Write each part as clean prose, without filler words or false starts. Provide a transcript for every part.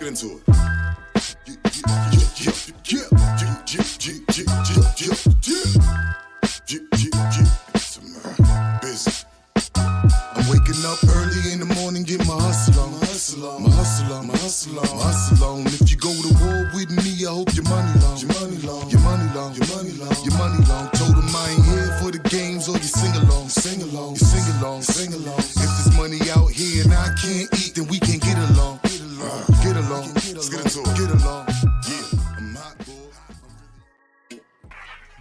get into it. Busy. I'm waking up early in the morning, get my hustle on. If you go to war with me, I hope your money long. Told him I ain't here for the games or you sing along. If there's money out here and I can't eat, then we can get along. Let's get into it. Get along. Yeah, I'm hot, boy.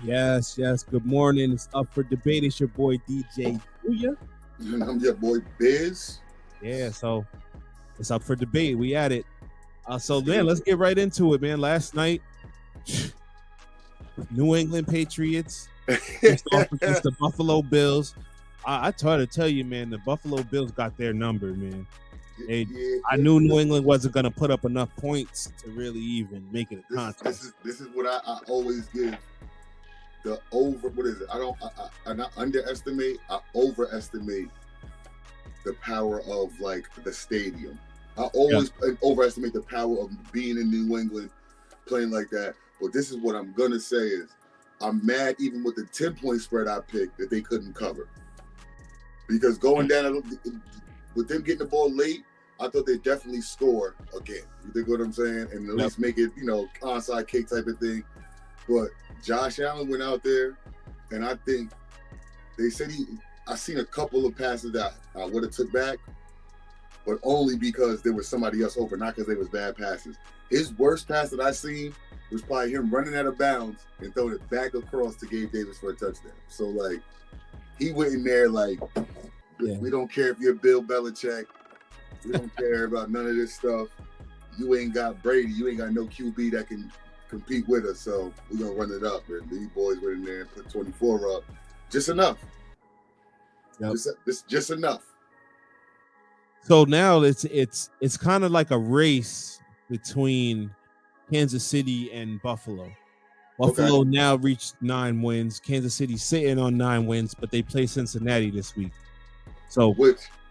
Yes. Good morning. It's up for debate. It's your boy DJ Booyah. And I'm your boy Biz. Yeah, so it's up for debate. We at it. Man, let's get right into it, man. Last night, New England Patriots faced off against the Buffalo Bills. I tried to tell you, man, the Buffalo Bills got their number, man. I knew New England wasn't going to put up enough points to really even make it a contest. This is what I always give the over. What is it? I not underestimate. I overestimate the power of like the stadium. I always overestimate the power of being in New England, playing like that. But this is what I'm gonna say is, I'm mad even with the 10-point spread I picked that they couldn't cover. Because going down with them getting the ball late, I thought they'd definitely score again. You think what I'm saying? And at least make it, onside kick type of thing. But Josh Allen went out there, and I think they said I seen a couple of passes that I would have took back, but only because there was somebody else open, not because they was bad passes. His worst pass that I seen was probably him running out of bounds and throwing it back across to Gabe Davis for a touchdown. So, like, he went in there like, we don't care if you're Bill Belichick. We don't care about none of this stuff. You ain't got Brady. You ain't got no QB that can compete with us. So we're going to run it up. And these boys went in there and put 24 up. Just enough. Yep. Just enough. So now it's kind of like a race between Kansas City and Buffalo. Buffalo now reached 9 wins. Kansas City sitting on 9 wins, but they play Cincinnati this week. So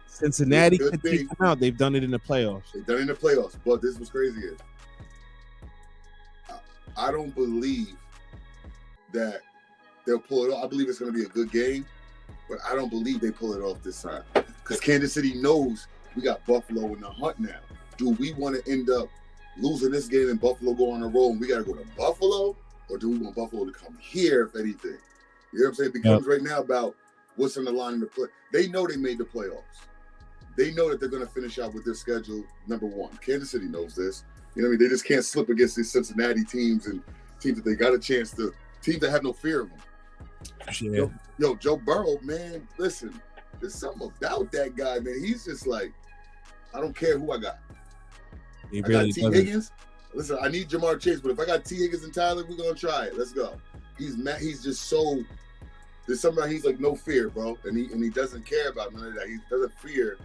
Cincinnati could take them out. They've done it in the playoffs. But this was crazy. I don't believe that they'll pull it off. I believe it's going to be a good game, but I don't believe they pull it off this time. Because Kansas City knows we got Buffalo in the hunt now. Do we want to end up losing this game and Buffalo go on a roll and we got to go to Buffalo? Or do we want Buffalo to come here, if anything? You know what I'm saying? It becomes right now about what's on the line in the play. They know they made the playoffs. They know that they're going to finish out with their schedule number one. Kansas City knows this. You know what I mean? They just can't slip against these Cincinnati teams and teams that they got a chance to, teams that have no fear of them. Yeah. Yo, Joe Burrow, man, listen, there's something about that guy, man. He's just like, I don't care who I got. I got T. Higgins. Listen, I need Jamar Chase, but if I got T. Higgins and Tyler, we're going to try it. Let's go. He's mad. He's just so, there's something about, he's like no fear, bro. And he doesn't care about none of that. He doesn't fear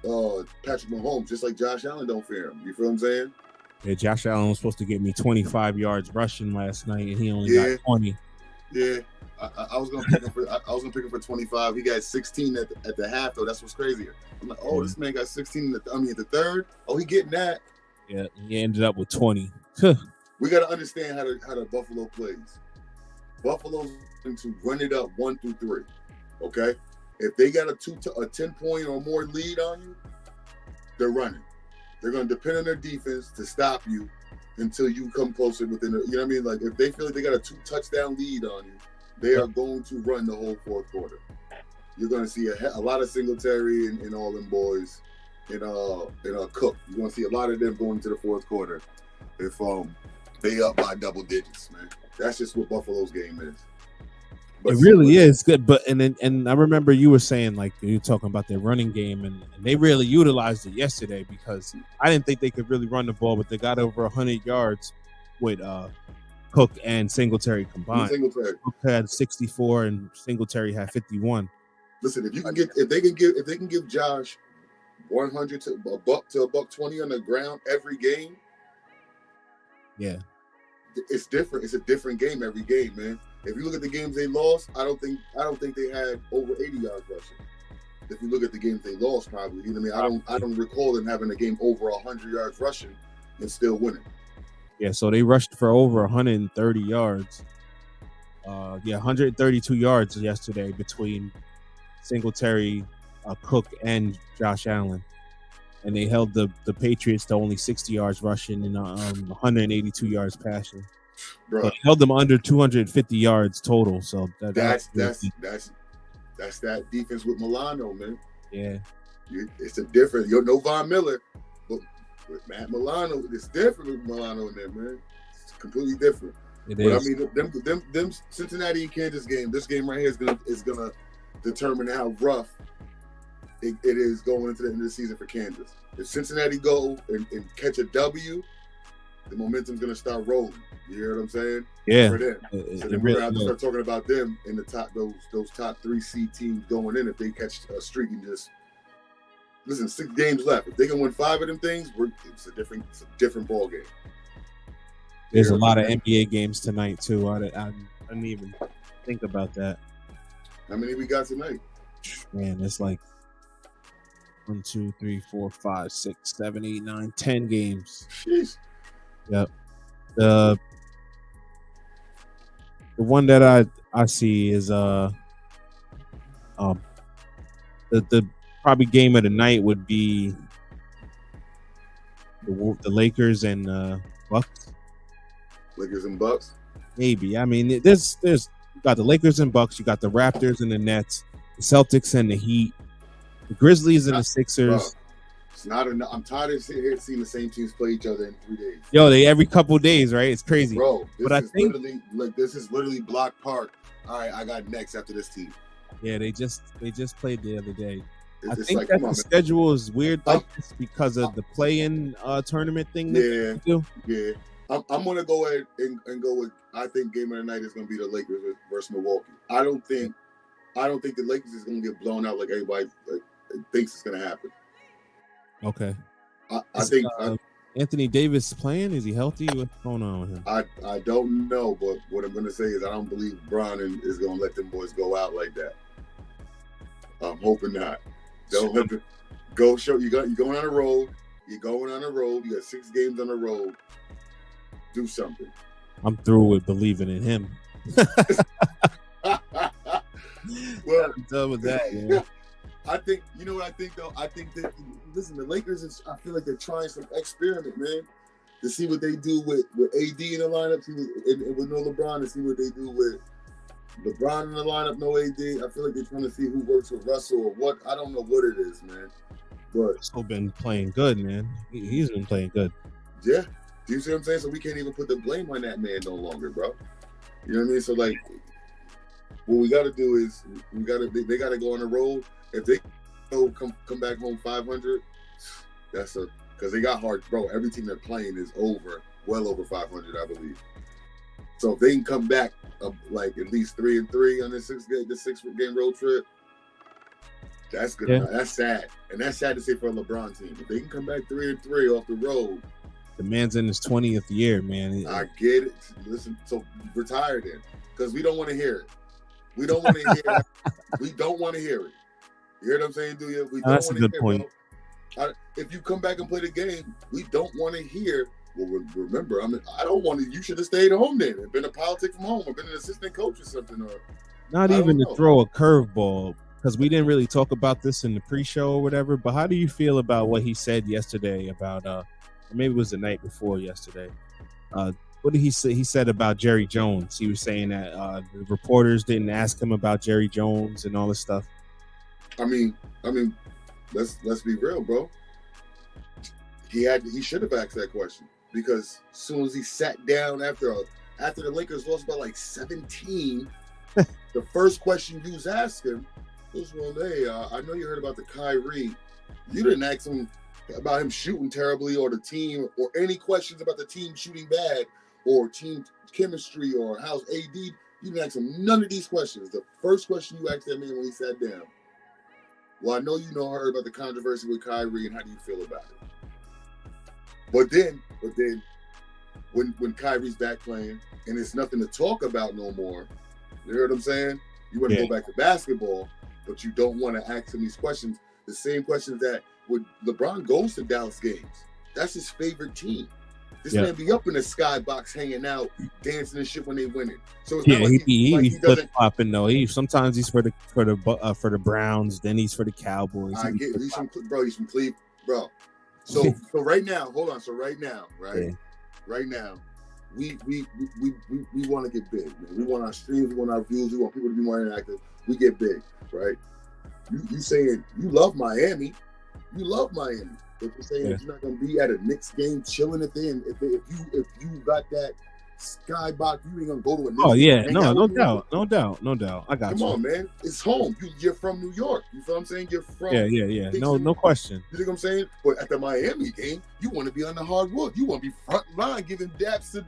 Patrick Mahomes, just like Josh Allen don't fear him. You feel what I'm saying? Yeah, Josh Allen was supposed to get me 25 yards rushing last night, and he only got 20. Yeah, I was gonna pick him for 25. He got 16 at the half, though. That's what's crazier. I'm like, this man got 16 at the third. Oh, he getting that. Yeah, he ended up with 20. We got to understand how the Buffalo plays. Buffalo's going to run it up 1 through 3. Okay, if they got a 10-point or more lead on you, they're running. They're going to depend on their defense to stop you until you come closer within. You know what I mean? Like if they feel like they got a 2-touchdown lead on you, they are going to run the whole fourth quarter. You're going to see a lot of Singletary and all them boys. In Cook, you're gonna see a lot of them going into the fourth quarter if they up by double digits, man. That's just what Buffalo's game is. But it really is good. But and I remember you were saying like you were talking about their running game, and they really utilized it yesterday because I didn't think they could really run the ball, but they got over 100 yards with Cook and Singletary combined. Cook had 64 and Singletary had 51. Listen, if they can give Josh 100 to a buck 20 on the ground every game. Yeah, it's different. It's a different game every game, man. If you look at the games they lost, I don't think they had over 80 yards rushing. If you look at the games they lost, probably, you know what I mean. I don't recall them having a game over 100 yards rushing. and still winning. Yeah, so they rushed for over 130 yards. 132 yards yesterday between Singletary, Cook, and Josh Allen. And they held the Patriots to only 60 yards rushing and 182 yards passing. Bro, So they held them under 250 yards total. So that's that defense with Milano, man. Yeah. It's a different. No Von Miller, but with Matt Milano, it's different with Milano in there, man. It's completely different. It but is. I mean, them Cincinnati and Kansas game. This game right here is gonna determine how rough it is going into the end of the season for Kansas. If Cincinnati go and catch a W, the momentum's gonna start rolling. You hear what I'm saying? Yeah. For them. So then we're gonna have to start talking about them in the top those top 3 seed teams going in if they catch a streak and just listen. 6 games left. If they can win 5 of them things, it's a different ball game. There's a lot of NBA games tonight too. I didn't even think about that. How many we got tonight? Man, it's like 1, 2, 3, 4, 5, 6, 7, 8, 9, 10 games. Jeez. Yep. The one that I see is the probably game of the night would be the Lakers and Bucks. Lakers and Bucks. Maybe. I mean, there's you got the Lakers and Bucks. You got the Raptors and the Nets, the Celtics and the Heat, the Grizzlies and the Sixers. Bro, it's not enough. I'm tired of seeing the same teams play each other in 3 days. Yo, they every couple days, right? It's crazy, bro. But This is literally Block Park. All right, I got next after this team. Yeah, they just played the other day. I It's think like, that come on, the man. schedule is weird like this because of the play-in tournament thing. That they do. Yeah. I'm gonna go ahead and go with. I think game of the night is gonna be the Lakers versus Milwaukee. I don't think the Lakers is gonna get blown out like everybody thinks it's gonna happen. Okay. I think Anthony Davis playing. Is he healthy? What's going on with him? I don't know, but what I'm gonna say is I don't believe Bron is gonna let them boys go out like that. I'm hoping not. Don't let them go. Show you're going on the road. You're going on the road. You got 6 games on the road. Do something. I'm through with believing in him. Well, I'm done with that. Yeah. I think you know what I think though. I think that listen, the Lakers. I feel like they're trying some experiment, man, to see what they do with AD in the lineup, and with no LeBron, to see what they do with LeBron in the lineup, no AD. I feel like they're trying to see who works with Russell or what. I don't know what it is, man. But Russell been playing good, man. He's been playing good. yeah. Do you see what I'm saying? So we can't even put the blame on that man no longer, bro. You know what I mean? So like, what we got to do is they got to go on the road. If they come back home 500, because they got hard, bro. Every team they're playing is well over 500, I believe. So if they can come back like at least 3-3 on this 6-game road trip, that's good. Yeah. That's sad, and that's sad to say for a LeBron team. If they can come back 3-3 off the road. The man's in his 20th year, man. I get it. Listen, so retire then, because we don't want to hear it. We don't want to hear it. We don't want to hear it. You hear what I'm saying, do you? We don't That's a good point. Bro. If you come back and play the game, we don't want to hear. Well, remember, I don't want to. You should have stayed home then and been a politic from home or been an assistant coach or something. Or not even to throw a curveball, because we didn't really talk about this in the pre-show or whatever. But how do you feel about what he said yesterday about or maybe it was the night before yesterday? What did he say? He said about Jerry Jones. He was saying that the reporters didn't ask him about Jerry Jones and all this stuff. I mean, let's be real, bro. He should have asked that question, because as soon as he sat down after the Lakers lost by like 17, the first question you was asking was, "Well, hey, I know you heard about the Kyrie. You didn't ask him about him shooting terribly or the team or any questions about the team shooting bad or team chemistry or how's AD. You didn't ask him none of these questions. The first question you asked that man when he sat down, well, I know you heard about the controversy with Kyrie and how do you feel about it? But then when Kyrie's back playing and it's nothing to talk about no more, you hear what I'm saying? You want to go back to basketball, but you don't want to ask him these questions, the same questions that when LeBron goes to Dallas games. That's his favorite team. This man be up in the skybox hanging out, dancing and shit when they winning. So it's Yeah, not like he flip doesn't. flopping though. Sometimes he's for the Browns, then he's for the Cowboys. I get he's from Cleveland, bro. So right now, hold on. So right now, right now, we want to get big, man. We want our streams, we want our views, we want people to be more interactive. We get big, right? You saying you love Miami, but you're saying that you're not gonna be at a Knicks game chilling if you got that skybox, you ain't gonna go to a Knicks game. No doubt. I got you. Come on, man. It's home. You're from New York. You feel what I'm saying? You're from No question. You know what I'm saying? But at the Miami game, you want to be on the hardwood. You want to be front line giving daps to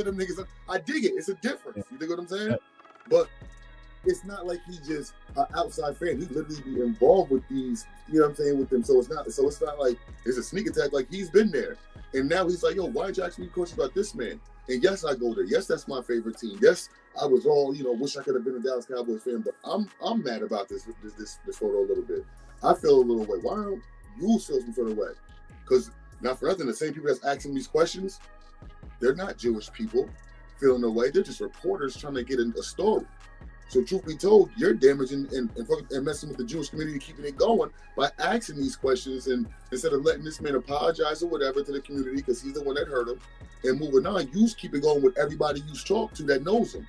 them niggas. I dig it. It's a difference. You dig what I'm saying? But it's not like he's just an outside fan. He literally be involved with these, you know what I'm saying, with them. So it's not like it's a sneak attack. Like he's been there. And now he's like, yo, why did you ask me questions about this man? And yes, I go there. Yes, that's my favorite team. Yes, I was all, wish I could have been a Dallas Cowboys fan, but I'm mad about this photo a little bit. I feel a little way. Why don't you feel some sort of way? Because not for nothing, the same people that's asking these questions, they're not Jewish people feeling the way. They're just reporters trying to get a story. So truth be told, you're damaging and messing with the Jewish community, keeping it going by asking these questions, and instead of letting this man apologize or whatever to the community because he's the one that hurt him, and moving on, you keep it going with everybody you talk to that knows him.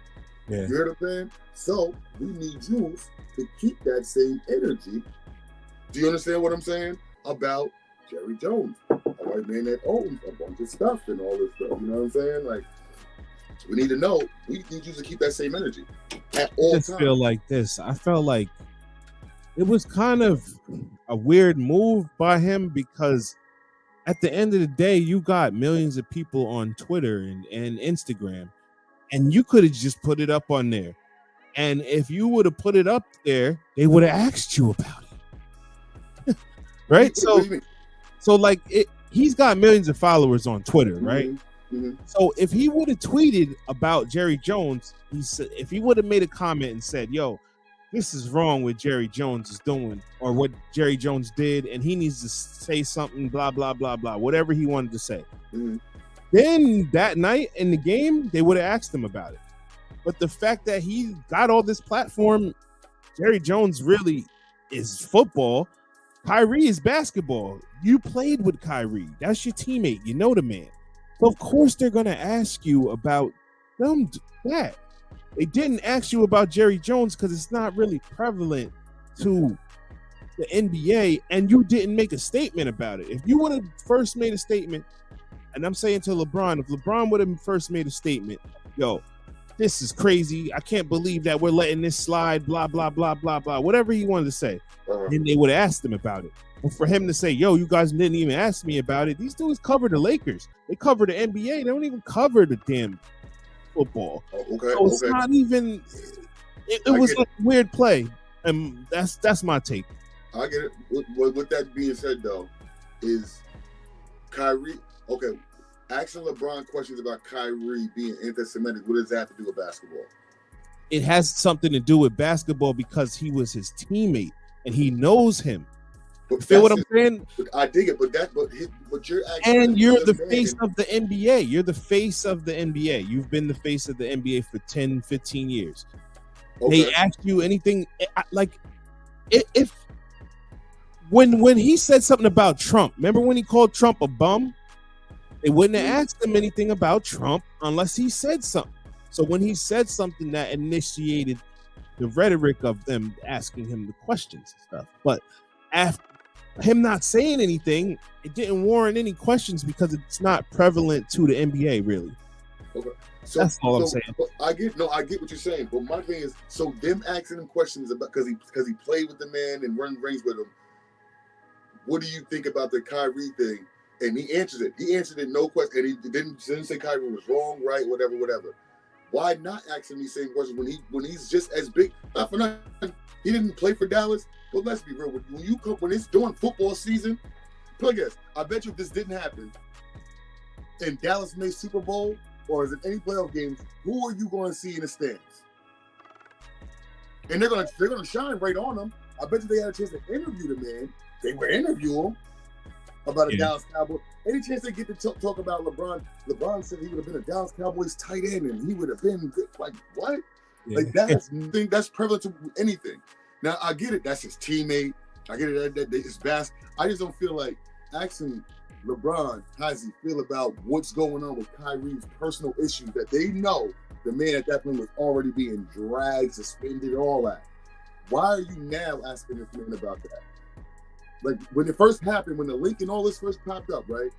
Yeah. You heard what I'm saying? So we need Jews to keep that same energy. Do you understand what I'm saying about Jerry Jones, a white man that owns a bunch of stuff and all this stuff? You know what I'm saying? Like, we need to know. We need you to keep that same energy at all times. I felt like it was kind of a weird move by him because at the end of the day, you got millions of people on Twitter and Instagram, and you could have just put it up on there. And if you would have put it up there, they would have asked you about it. Right? So like he's got millions of followers on Twitter, right? Mm-hmm. So if he would have tweeted about Jerry Jones, if he would have made a comment and said, yo, this is wrong what Jerry Jones is doing or what Jerry Jones did, and he needs to say something, blah, blah, blah, blah, whatever he wanted to say. Mm-hmm. Then that night in the game, they would have asked him about it. But the fact that he got all this platform, Jerry Jones really is football. Kyrie is basketball. You played with Kyrie. That's your teammate. You know the man. So of course they're going to ask you about that. They didn't ask you about Jerry Jones because it's not really prevalent to the NBA, and you didn't make a statement about it. If you would have first made a statement, and I'm saying to LeBron, if LeBron would have first made a statement, yo, this is crazy. I can't believe that we're letting this slide, blah, blah, blah, blah, blah, whatever he wanted to say. Then they would have asked him about it. But for him to say, yo, you guys didn't even ask me about it. These dudes cover the Lakers. They cover the NBA. They don't even cover the damn football. So it's not even, it was a weird play. And that's my take. I get it. With that being said, though, is Kyrie, asking LeBron questions about Kyrie being anti-Semitic, what does that have to do with basketball? It has something to do with basketball because he was his teammate and he knows him. But feel what I'm saying? I dig it, but you're actually, and you're the face of the NBA. You're the face of the NBA. You've been the face of the NBA for 10, 15 years. They ask you anything like if when he said something about Trump, remember when he called Trump a bum? They wouldn't have asked him anything about Trump unless he said something. So when he said something that initiated the rhetoric of them asking him the questions and stuff. But after him not saying anything, it didn't warrant any questions because it's not prevalent to the NBA, really. Okay. So that's all I'm saying. I get what you're saying. But my thing is, so them asking him questions about because he played with the man and run rings with him. What do you think about the Kyrie thing? And he answered it. He answered it no question. And he didn't say Kyrie was wrong, right, whatever. Why not ask him these same questions when he's just as big? Not for nothing. He didn't play for Dallas. But let's be real. When it's during football season, plug this. I bet you if this didn't happen and Dallas made Super Bowl or is it any playoff games, who are you going to see in the stands? And they're gonna shine right on them. I bet you they had a chance to interview the man. They would interview him. about a Dallas Cowboy. Any chance they get to talk about LeBron? LeBron said he would have been a Dallas Cowboys tight end and he would have been good. Like, what? Yeah. Like, that's prevalent to anything. Now, I get it. That's his teammate. I get it. That it's best. I just don't feel like asking LeBron how does he feel about what's going on with Kyrie's personal issues that they know the man at that point was already being dragged, suspended, all that. Why are you now asking this man about that? Like, when it first happened, when the link and all this first popped up, right?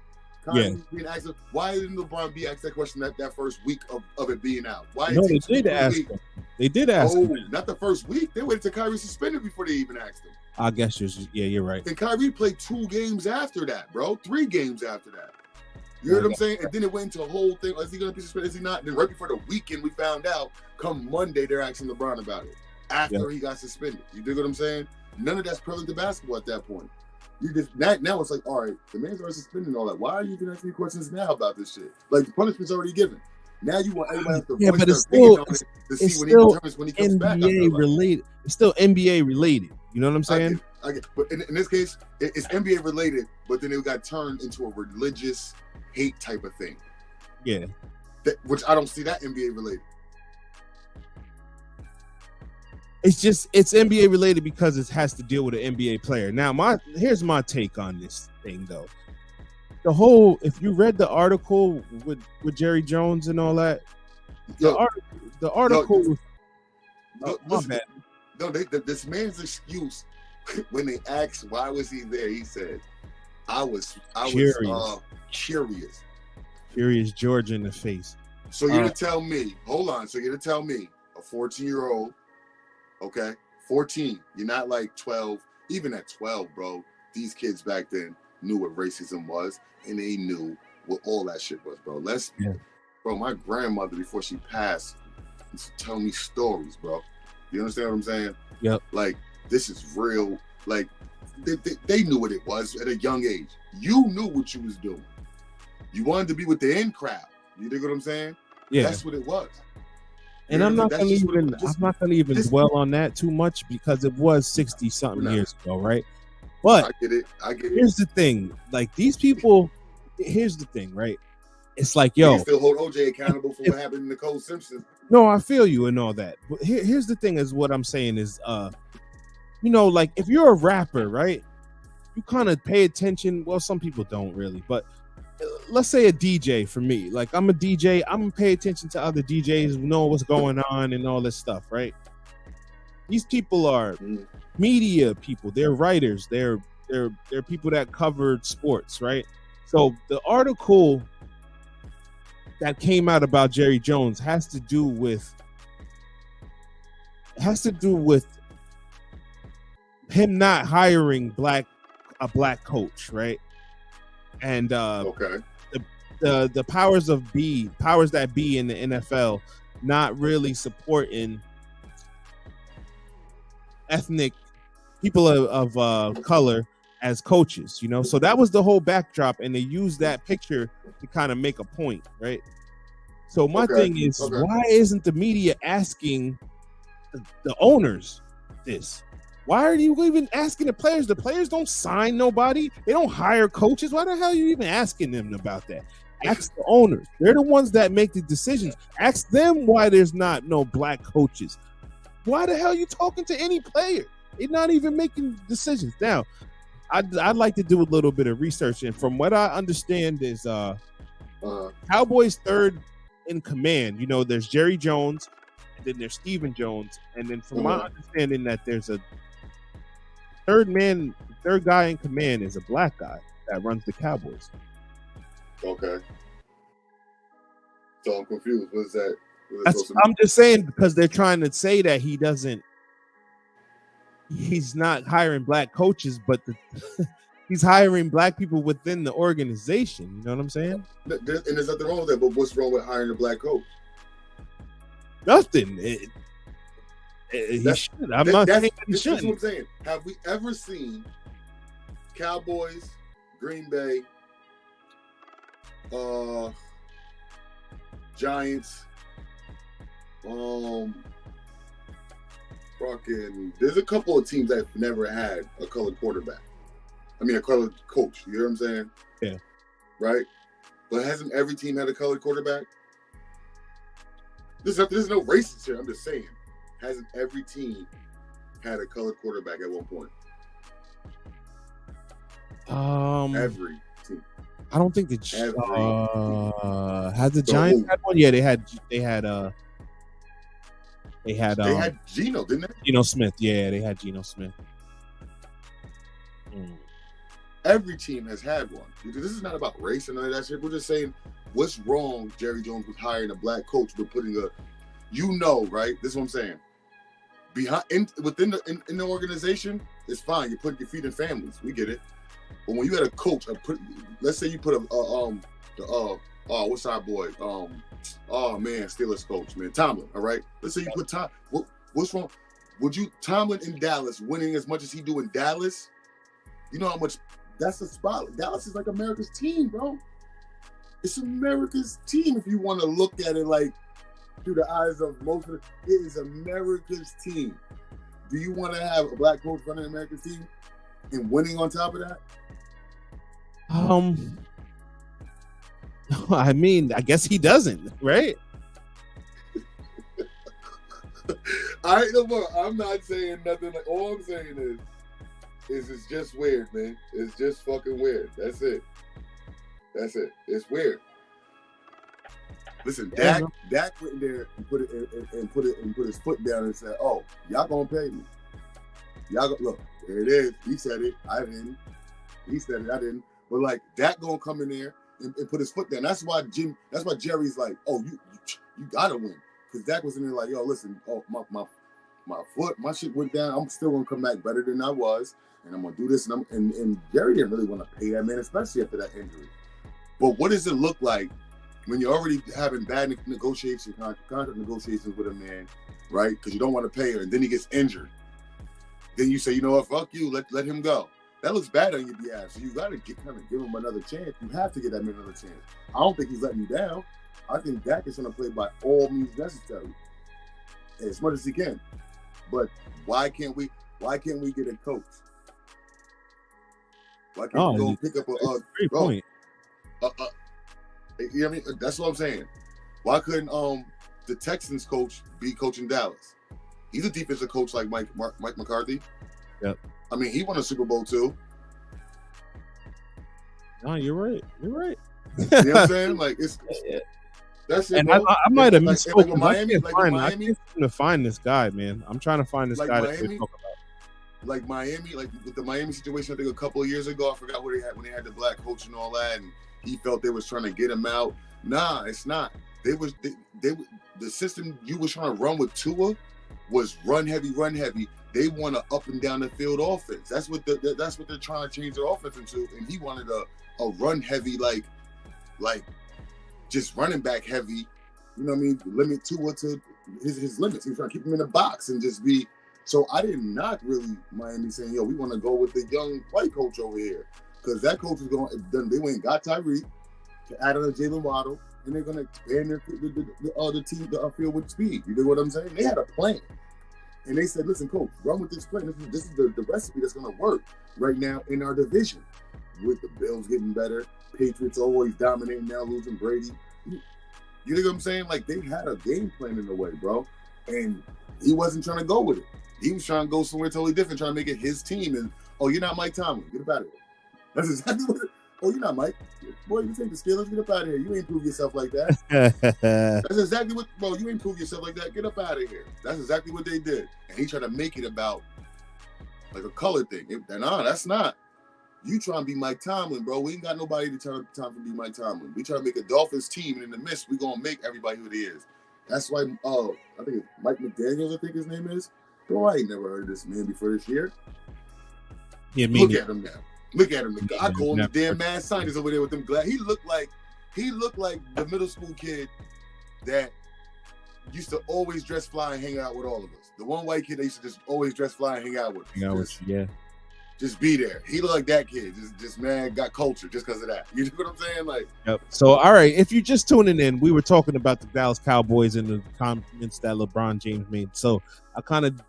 Kyrie being asked, why didn't LeBron be asked that question that first week of it being out? Why? No, they did ask him. They did ask him. Not the first week. They waited till Kyrie suspended before they even asked him. I guess you're right. And Kyrie played 2 games after that, bro. 3 games after that. You heard what I'm saying? And then it went into a whole thing. Is he going to be suspended? Is he not? And then right before the weekend, we found out. Come Monday, they're asking LeBron about it after he got suspended. You dig what I'm saying? None of that's prevalent to basketball at that point. You just now it's like, all right, the man's already suspended and all that. Why are you even asking me questions now about this shit? Like, the punishment's already given. Now you want everybody to voice their opinion on it to see when he determines when he comes back. NBA related. It's still NBA related. You know what I'm saying? I get. But in this case, it's NBA related, but then it got turned into a religious hate type of thing. Yeah. Which I don't see that NBA related. It's NBA related because it has to deal with an NBA player. Now, here's my take on this thing, though. If you read the article with Jerry Jones and all that, the article was bad. No, this man's excuse when they asked why was he there, he said, I was curious. Curious George in the face. So you're to tell me, hold on. So you're to tell me, a 14-year-old, okay, 14. You're not like 12. Even at 12, bro, these kids back then knew what racism was, and they knew what all that shit was, bro. Bro, my grandmother, before she passed, used to tell me stories, bro. You understand what I'm saying? Yep. Like, this is real. Like, they knew what it was at a young age. You knew what you was doing. You wanted to be with the in crowd. You dig what I'm saying? Yeah. That's what it was. And I'm not gonna even dwell on that too much because it was 60-something years ago, right? But I get it. Here's the thing. Like, these people, here's the thing, right? It's like, yo, you still hold OJ accountable for what happened to Nicole Simpson. No, I feel you and all that. But here's the thing is what I'm saying is, like, if you're a rapper, right, you kind of pay attention. Well, some people don't really, but let's say a DJ for me. Like, I'm a DJ. I'm going to pay attention to other DJs, know what's going on and all this stuff, right? These people are media people. They're writers. They're people that covered sports, right? So the article that came out about Jerry Jones has to do with him not hiring a black coach, right? And the powers that be in the NFL not really supporting ethnic people of color as coaches, you know. So that was the whole backdrop, and they used that picture to kind of make a point, right? So my thing is, why isn't the media asking the owners this? Why are you even asking the players? The players don't sign nobody. They don't hire coaches. Why the hell are you even asking them about that? Ask the owners. They're the ones that make the decisions. Ask them why there's not no black coaches. Why the hell are you talking to any player? They're not even making decisions. Now, I'd like to do a little bit of research, and from what I understand is Cowboys third in command. You know, there's Jerry Jones, and then there's Stephen Jones, and then from my understanding that there's a third guy in command is a black guy that runs the Cowboys. Okay. So I'm confused. What is that? I'm just saying because they're trying to say that he's not hiring black coaches, but he's hiring black people within the organization. You know what I'm saying? And there's nothing wrong with that, but what's wrong with hiring a black coach? Nothing. He should. I'm not saying he shouldn't. That's what I'm saying. Have we ever seen Cowboys, Green Bay, Giants, there's a couple of teams that have never had a colored quarterback. I mean, a colored coach. You hear what I'm saying? Yeah. Right? But hasn't every team had a colored quarterback? There's no racist here. I'm just saying. Hasn't every team had a colored quarterback at one point? Every team. I don't think has the Giants had one? Yeah, they had Geno, didn't they? Geno Smith. Yeah, they had Geno Smith. Every team has had one. This is not about race and none of that shit. We're just saying what's wrong. Jerry Jones was hiring a black coach, but putting right? This is what I'm saying. Within the organization, it's fine. You're putting your feet in families. We get it. But when you had a coach, let's say you put what's our boy? Steelers coach, man, Tomlin. All right. Let's say you put Tom. What's wrong? Would you Tomlin in Dallas winning as much as he do in Dallas? You know how much that's a spot. Dallas is like America's team, bro. It's America's team if you want to look at it like through the eyes of most of it. It is America's team. Do you want to have a black coach running America's team and winning on top of that? I mean, I guess he doesn't, right? I'm not saying nothing. Like, all I'm saying is it's just weird, man. It's just fucking weird. That's it. It's weird. Listen, Dak went in there and put his foot down and said, "Oh, y'all gonna pay me? Look, there it is. He said it. I didn't. He said it. I didn't. But like Dak gonna come in there and put his foot down. That's why Jerry's like, oh, you gotta win, because Dak was in there like, yo, listen, oh my shit went down. I'm still gonna come back better than I was, and I'm gonna do this. And Jerry didn't really want to pay that man, especially after that injury. But what does it look like when you're already having bad contract negotiations with a man, right? Because you don't want to pay her, and then he gets injured. Then you say, you know what, fuck you, let him go. That looks bad on your behalf. So you got to give him another chance. You have to give that man another chance. I don't think he's letting you down. I think Dak is going to play by all means necessary, as much as he can. But why can't we get a coach? Why can't we go pick up great point. You know what I mean? That's what I'm saying. Why couldn't the Texans coach be coaching Dallas? He's a defensive coach like Mike McCarthy. Yep. I mean, he won a Super Bowl too. No, you're right. You know what I'm saying? Like that's it. And I might have misspoken. Like Miami, I can't seem to find this guy, man. I'm trying to find this guy that we talk about. Like Miami, like with the Miami situation, I think a couple of years ago, I forgot what they had when they had the black coach and all that, and he felt they was trying to get him out. Nah, it's not. The system you was trying to run with Tua was run heavy. They want a up and down the field offense. That's what they're trying to change their offense into. And he wanted a run heavy, like just running back heavy. You know what I mean? Limit Tua to his limits. He was trying to keep him in the box and just be. So I did not really Miami saying, yo, we want to go with the young white coach over here, because that coach is going. They went and got Tyreek to add on a Jalen Waddle, and they're going to expand the team field with speed. You know what I'm saying? They had a plan. And they said, listen, coach, run with this plan. This is the recipe that's going to work right now in our division. With the Bills getting better, Patriots always dominating, now losing Brady. You know what I'm saying? Like, they had a game plan in a way, bro. And he wasn't trying to go with it. He was trying to go somewhere totally different, trying to make it his team. And, oh, you're not Mike Tomlin. Get up out of here. That's exactly what oh, you're not Mike. Boy, you take the Steelers. Get up out of here. You ain't prove yourself like that. That's exactly what, bro, you ain't prove yourself like that. Get up out of here. That's exactly what they did. And he tried to make it about like a color thing. Nah, that's not. You trying to be Mike Tomlin, bro. We ain't got nobody to turn time to be Mike Tomlin. We try to make a Dolphins team, and in the midst, we going to make everybody who it is. That's why, I think it's Mike McDaniels, I think his name is. Bro, I ain't never heard of this man before this year. Yeah, Look at him now. Look at him. I call him the damn mad scientist over there with them glass. He looked like the middle school kid that used to always dress fly and hang out with all of us. The one white kid that used to just always dress fly and hang out with us. Yeah. Just be there. He looked like that kid. Just man, got culture just because of that. You know what I'm saying? Like, yep. So, all right, if you're just tuning in, we were talking about the Dallas Cowboys and the comments that LeBron James made. So I kind of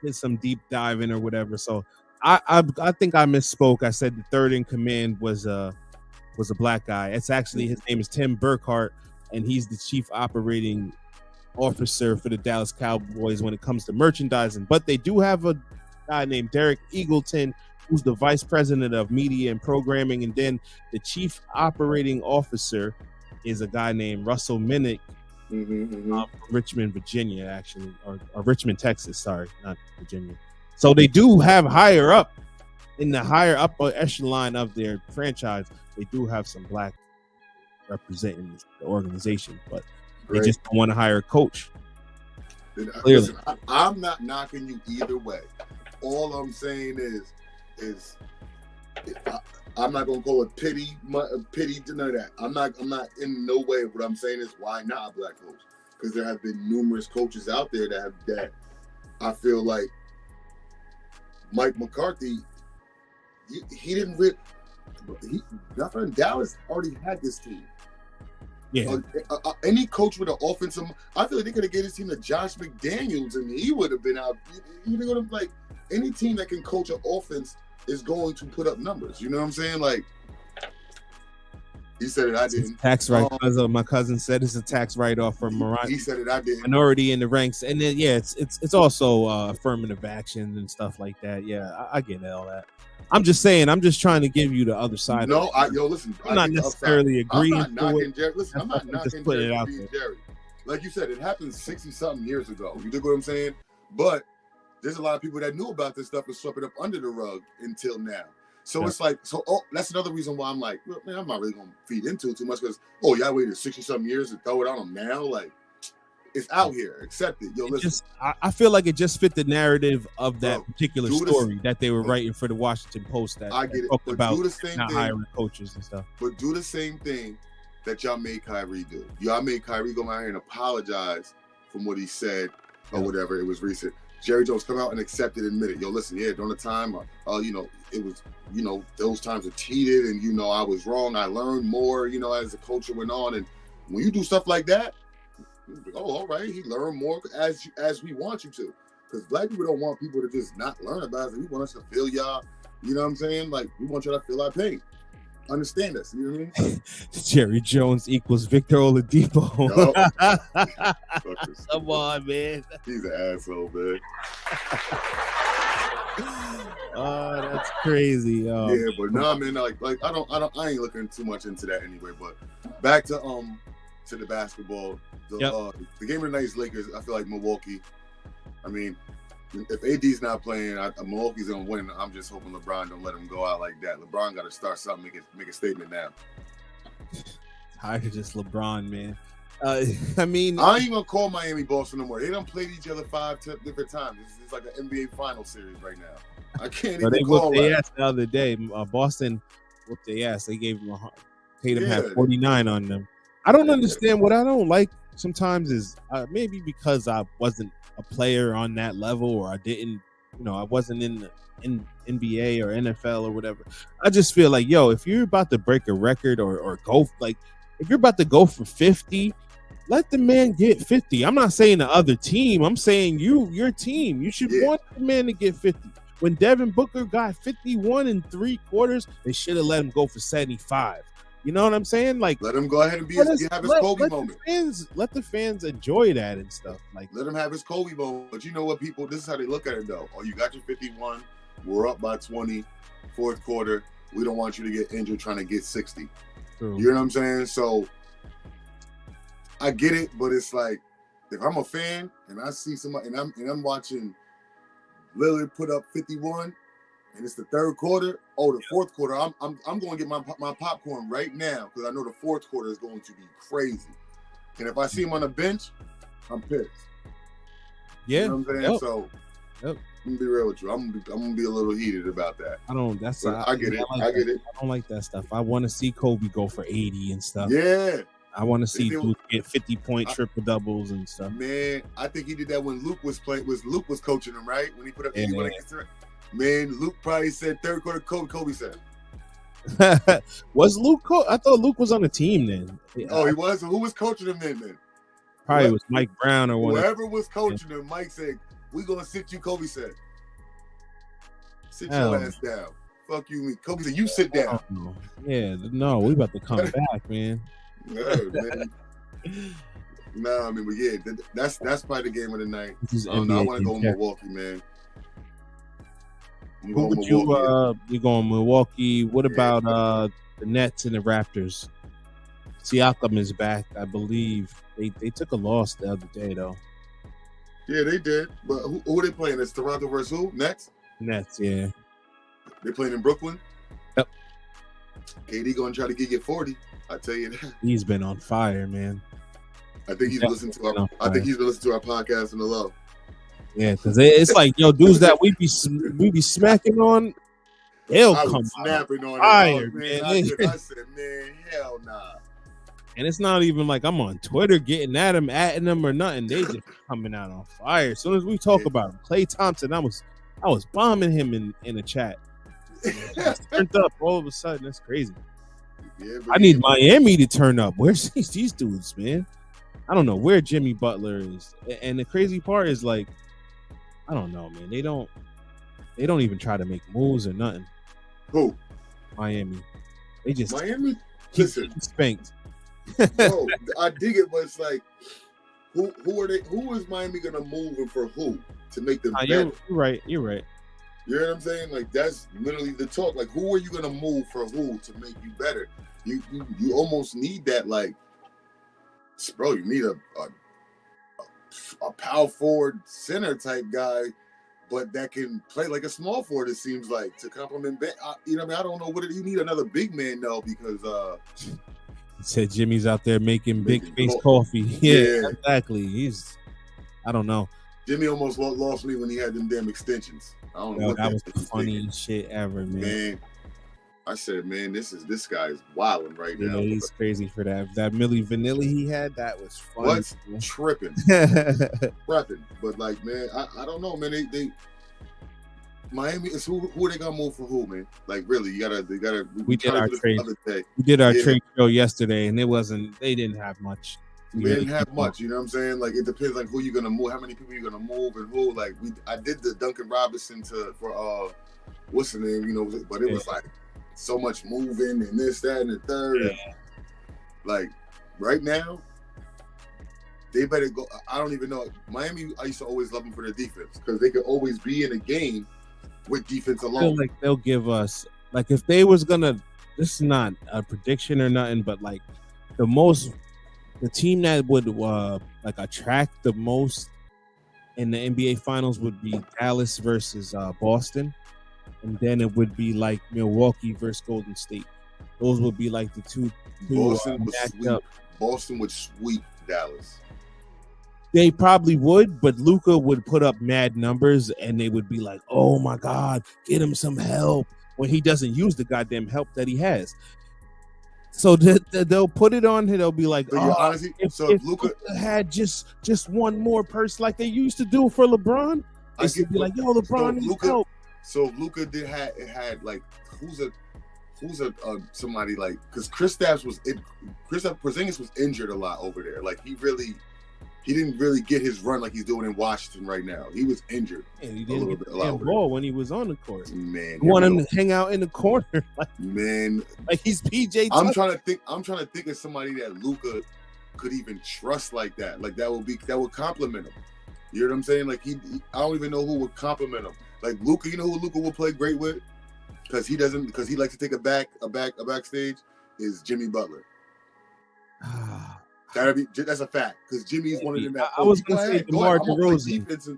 did some deep dive in or whatever. So I think I misspoke. I said the third in command was a black guy. It's actually his name is Tim Burkhart, and he's the chief operating officer for the Dallas Cowboys when it comes to merchandising. But they do have a guy named Derek Eagleton, who's the vice president of media and programming, and then the chief operating officer is a guy named Russell Minnick from Richmond, Virginia, actually, or Richmond, Texas. Sorry, not Virginia. So they do have higher up in the higher upper echelon of their franchise. They do have some black representing the organization, but they just don't want to hire a coach. Listen, I'm not knocking you either way. All I'm saying is I'm not gonna call it pity to none of that. I'm not in no way. What I'm saying is, why not a black coach? Because there have been numerous coaches out there that I feel like Mike McCarthy, he didn't really. Dallas already had this team. Yeah. Any coach with an offensive, I feel like they could have gave this team to Josh McDaniels, and he would have been out. You know, like any team that can coach an offense is going to put up numbers. You know what I'm saying? Like he said it, I didn't. Tax write my cousin said it's a tax write-off for He said it, I didn't. Minority in the ranks, and then it's also affirmative action and stuff like that. Yeah, I get all that. I'm just saying, I'm just trying to give you the other side. No, listen. I'm not necessarily agreeing. I'm not knocking Jerry. Listen, I'm not knocking just putting it out there. Jerry. Like you said, it happened 60-something years ago. You dig what I'm saying? But there's a lot of people that knew about this stuff and swept it up under the rug until now. So it's like, that's another reason why I'm like, well, man, I'm not really gonna feed into it too much because y'all waited 60-something years to throw it on them now. Like, it's out here. Accept it. Yo, listen. I feel like it just fit the narrative of that particular story that they were writing for the Washington Post. That I get it. Talked but about do the same not thing, hiring coaches and stuff. But do the same thing that y'all made Kyrie do. Y'all made Kyrie go out here and apologize from what he said or whatever. It was recent. Jerry Jones come out and accept it and admit it. Yo, listen, during the time, it was, those times were heated and, I was wrong. I learned more, as the culture went on. And when you do stuff like that, all right, he learned more as we want you to. Because black people don't want people to just not learn about it. We want us to feel y'all, you know what I'm saying? Like, we want y'all to feel our pain. Understand us, you know what I mean? Jerry Jones equals Victor Oladipo. Come on, man. He's an asshole, man. Oh, that's crazy. Yeah, but nah, man. Like I ain't looking too much into that anyway. But back to the basketball. The game of the night is Lakers. I feel like Milwaukee. I mean, if AD's not playing, Milwaukee's gonna win. I'm just hoping LeBron don't let him go out like that. LeBron got to start something, make a statement now. Tired of just LeBron, man. I mean, I ain't gonna call Miami Boston no more. They done played each other 5 different times. It's like an NBA final series right now. I can't even call they asked the other day. Boston whooped their ass. They gave them Tatum had 49 on them. I don't understand. What I don't like sometimes is maybe because I wasn't a player on that level, or I didn't, I wasn't in NBA or NFL or whatever. I just feel like, if you're about to break a record or go, like, if you're about to go for 50, let the man get 50. I'm not saying the other team. I'm saying your team. You should want the man to get 50. When Devin Booker got 51 3/4, they should have let him go for 75. You know what I'm saying? Like, let him go ahead and have his Kobe moment. Let the fans enjoy that and stuff. Like, let him have his Kobe moment. But you know what, people? This is how they look at it, though. Oh, you got your 51. We're up by 20. Fourth quarter. We don't want you to get injured trying to get 60. True. You know what I'm saying? So I get it, but it's like, if I'm a fan and I see somebody and I'm watching Lillard put up 51. And it's the third quarter. Oh, the fourth quarter. I'm going to get my popcorn right now because I know the fourth quarter is going to be crazy. And if I see him on the bench, I'm pissed. Yeah, you know what I'm saying. So I'm gonna be real with you. I'm gonna be a little heated about that. I get it. I get it. I don't like that stuff. I want to see Kobe go for 80 and stuff. Yeah. I want to see dudes get 50-point triple doubles and stuff. Man, I think he did that when Luke was playing. Luke was coaching him, right? When he put up 81 against her. Man, Luke probably said third quarter Kobe said. Was Luke I thought Luke was on the team then. Oh, he was? Who was coaching him then? Probably was Mike Brown or whatever. Whoever was coaching him, Mike said, "We're going to sit you," Kobe said. Sit Hell your ass down. Fuck you, me. Kobe said, you sit down. no. Yeah, no, we about to come back, man. No, man. Nah, I mean, but yeah, that's probably the game of the night. This is I don't know. I NBA want to go game. Milwaukee, man. I'm Who going would Milwaukee. you going Milwaukee? What Yeah. about the Nets and the Raptors? Siakam is back, I believe. They took a loss the other day though. Yeah, they did. But who are they playing? It's Toronto versus who? Nets? Nets, yeah. They playing in Brooklyn? Yep. KD gonna try to get you 40. I tell you that. He's been on fire, man. I think he's Definitely listening to been our. on I think fire. he's been listening to our podcast in the low. Yeah, because it's like, yo, dudes that we be smacking on, they'll I come was out. snapping on fire, it, man. I said, man, hell nah. And it's not even like I'm on Twitter getting at them, or nothing. They just coming out on fire. As soon as we talk about him, Klay Thompson, I was bombing him in the chat. Just turned up all of a sudden. That's crazy. Yeah, I need Miami to turn up. Where's these dudes, man? I don't know where Jimmy Butler is. And the crazy part is, like, I don't know, man. They don't even try to make moves or nothing. Who? Miami. They just Miami? keep Listen. getting spanked. No, I dig it, but it's like, who are they? Who is Miami gonna move and for who to make them better? You're right. You're right. You know what I'm saying? Like, that's literally the talk. Like, who are you gonna move for who to make you better? You almost need that, like, bro. You need a power forward center type guy, but that can play like a small forward. It seems like to complement. You know what I mean? I don't know what you need another big man though, because Said Jimmy's out there making big Making face coffee. Yeah, Yeah. exactly. I don't know. Jimmy almost lost me when he had them damn extensions. I don't know Yo, what that was shit the was thinking. funniest shit ever, man. Man, I said, man, this guy is wilding right Yeah, now. he's crazy for that. That Milli Vanilli he had, that was funny. What's man. tripping, prepping. But like, man, I don't know, man. They Miami is who are they gonna move for who, man? Like, really, they gotta. We did our this trade. the other day. We did our Yeah. trade show yesterday, and they didn't have much. We didn't have much, you know what I'm saying? Like, it depends, like, who you're gonna move, how many people you're gonna move, and who. Like, I did the Duncan Robinson for what's the name, you know? But it was like so much moving and this, that, and the third. Yeah. And, like, right now, they better go. I don't even know. Miami, I used to always love them for their defense because they could always be in a game with defense I feel alone. like they'll give us, like, if they was gonna, this is not a prediction or nothing, but like the team that would like attract the most in the NBA Finals would be Dallas versus Boston, and then it would be like Milwaukee versus Golden State. Those would be like the two Boston would matched sweep. up. Boston would sweep Dallas. They probably would, but Luka would put up mad numbers, and they would be like, "Oh my God, get him some help," when he doesn't use the goddamn help that he has. So they'll put it on. They'll be like, So "Oh, honestly, if if Luka, had just one more person like they used to do for LeBron, I they would be like, yo, LeBron needs Luka, help." so Luka had like who's a somebody like, because Kristaps Porzingis was injured a lot over there. Like, he didn't really get his run like he's doing in Washington right now. He was injured. And he a didn't little get bit, the a lot damn over ball when he was on the court. Man, You want him to hang out in the corner man. like he's PJ I'm Tucker. trying to think of somebody that Luka could even trust like that. Like, that would compliment him. You know what I'm saying? Like, I don't even know who would compliment him. Like, Luka, you know who Luka will play great with? Because he likes to take a backstage, is Jimmy Butler. That's a fact, because Jimmy's one of them. I was gonna say DeMar DeRozan.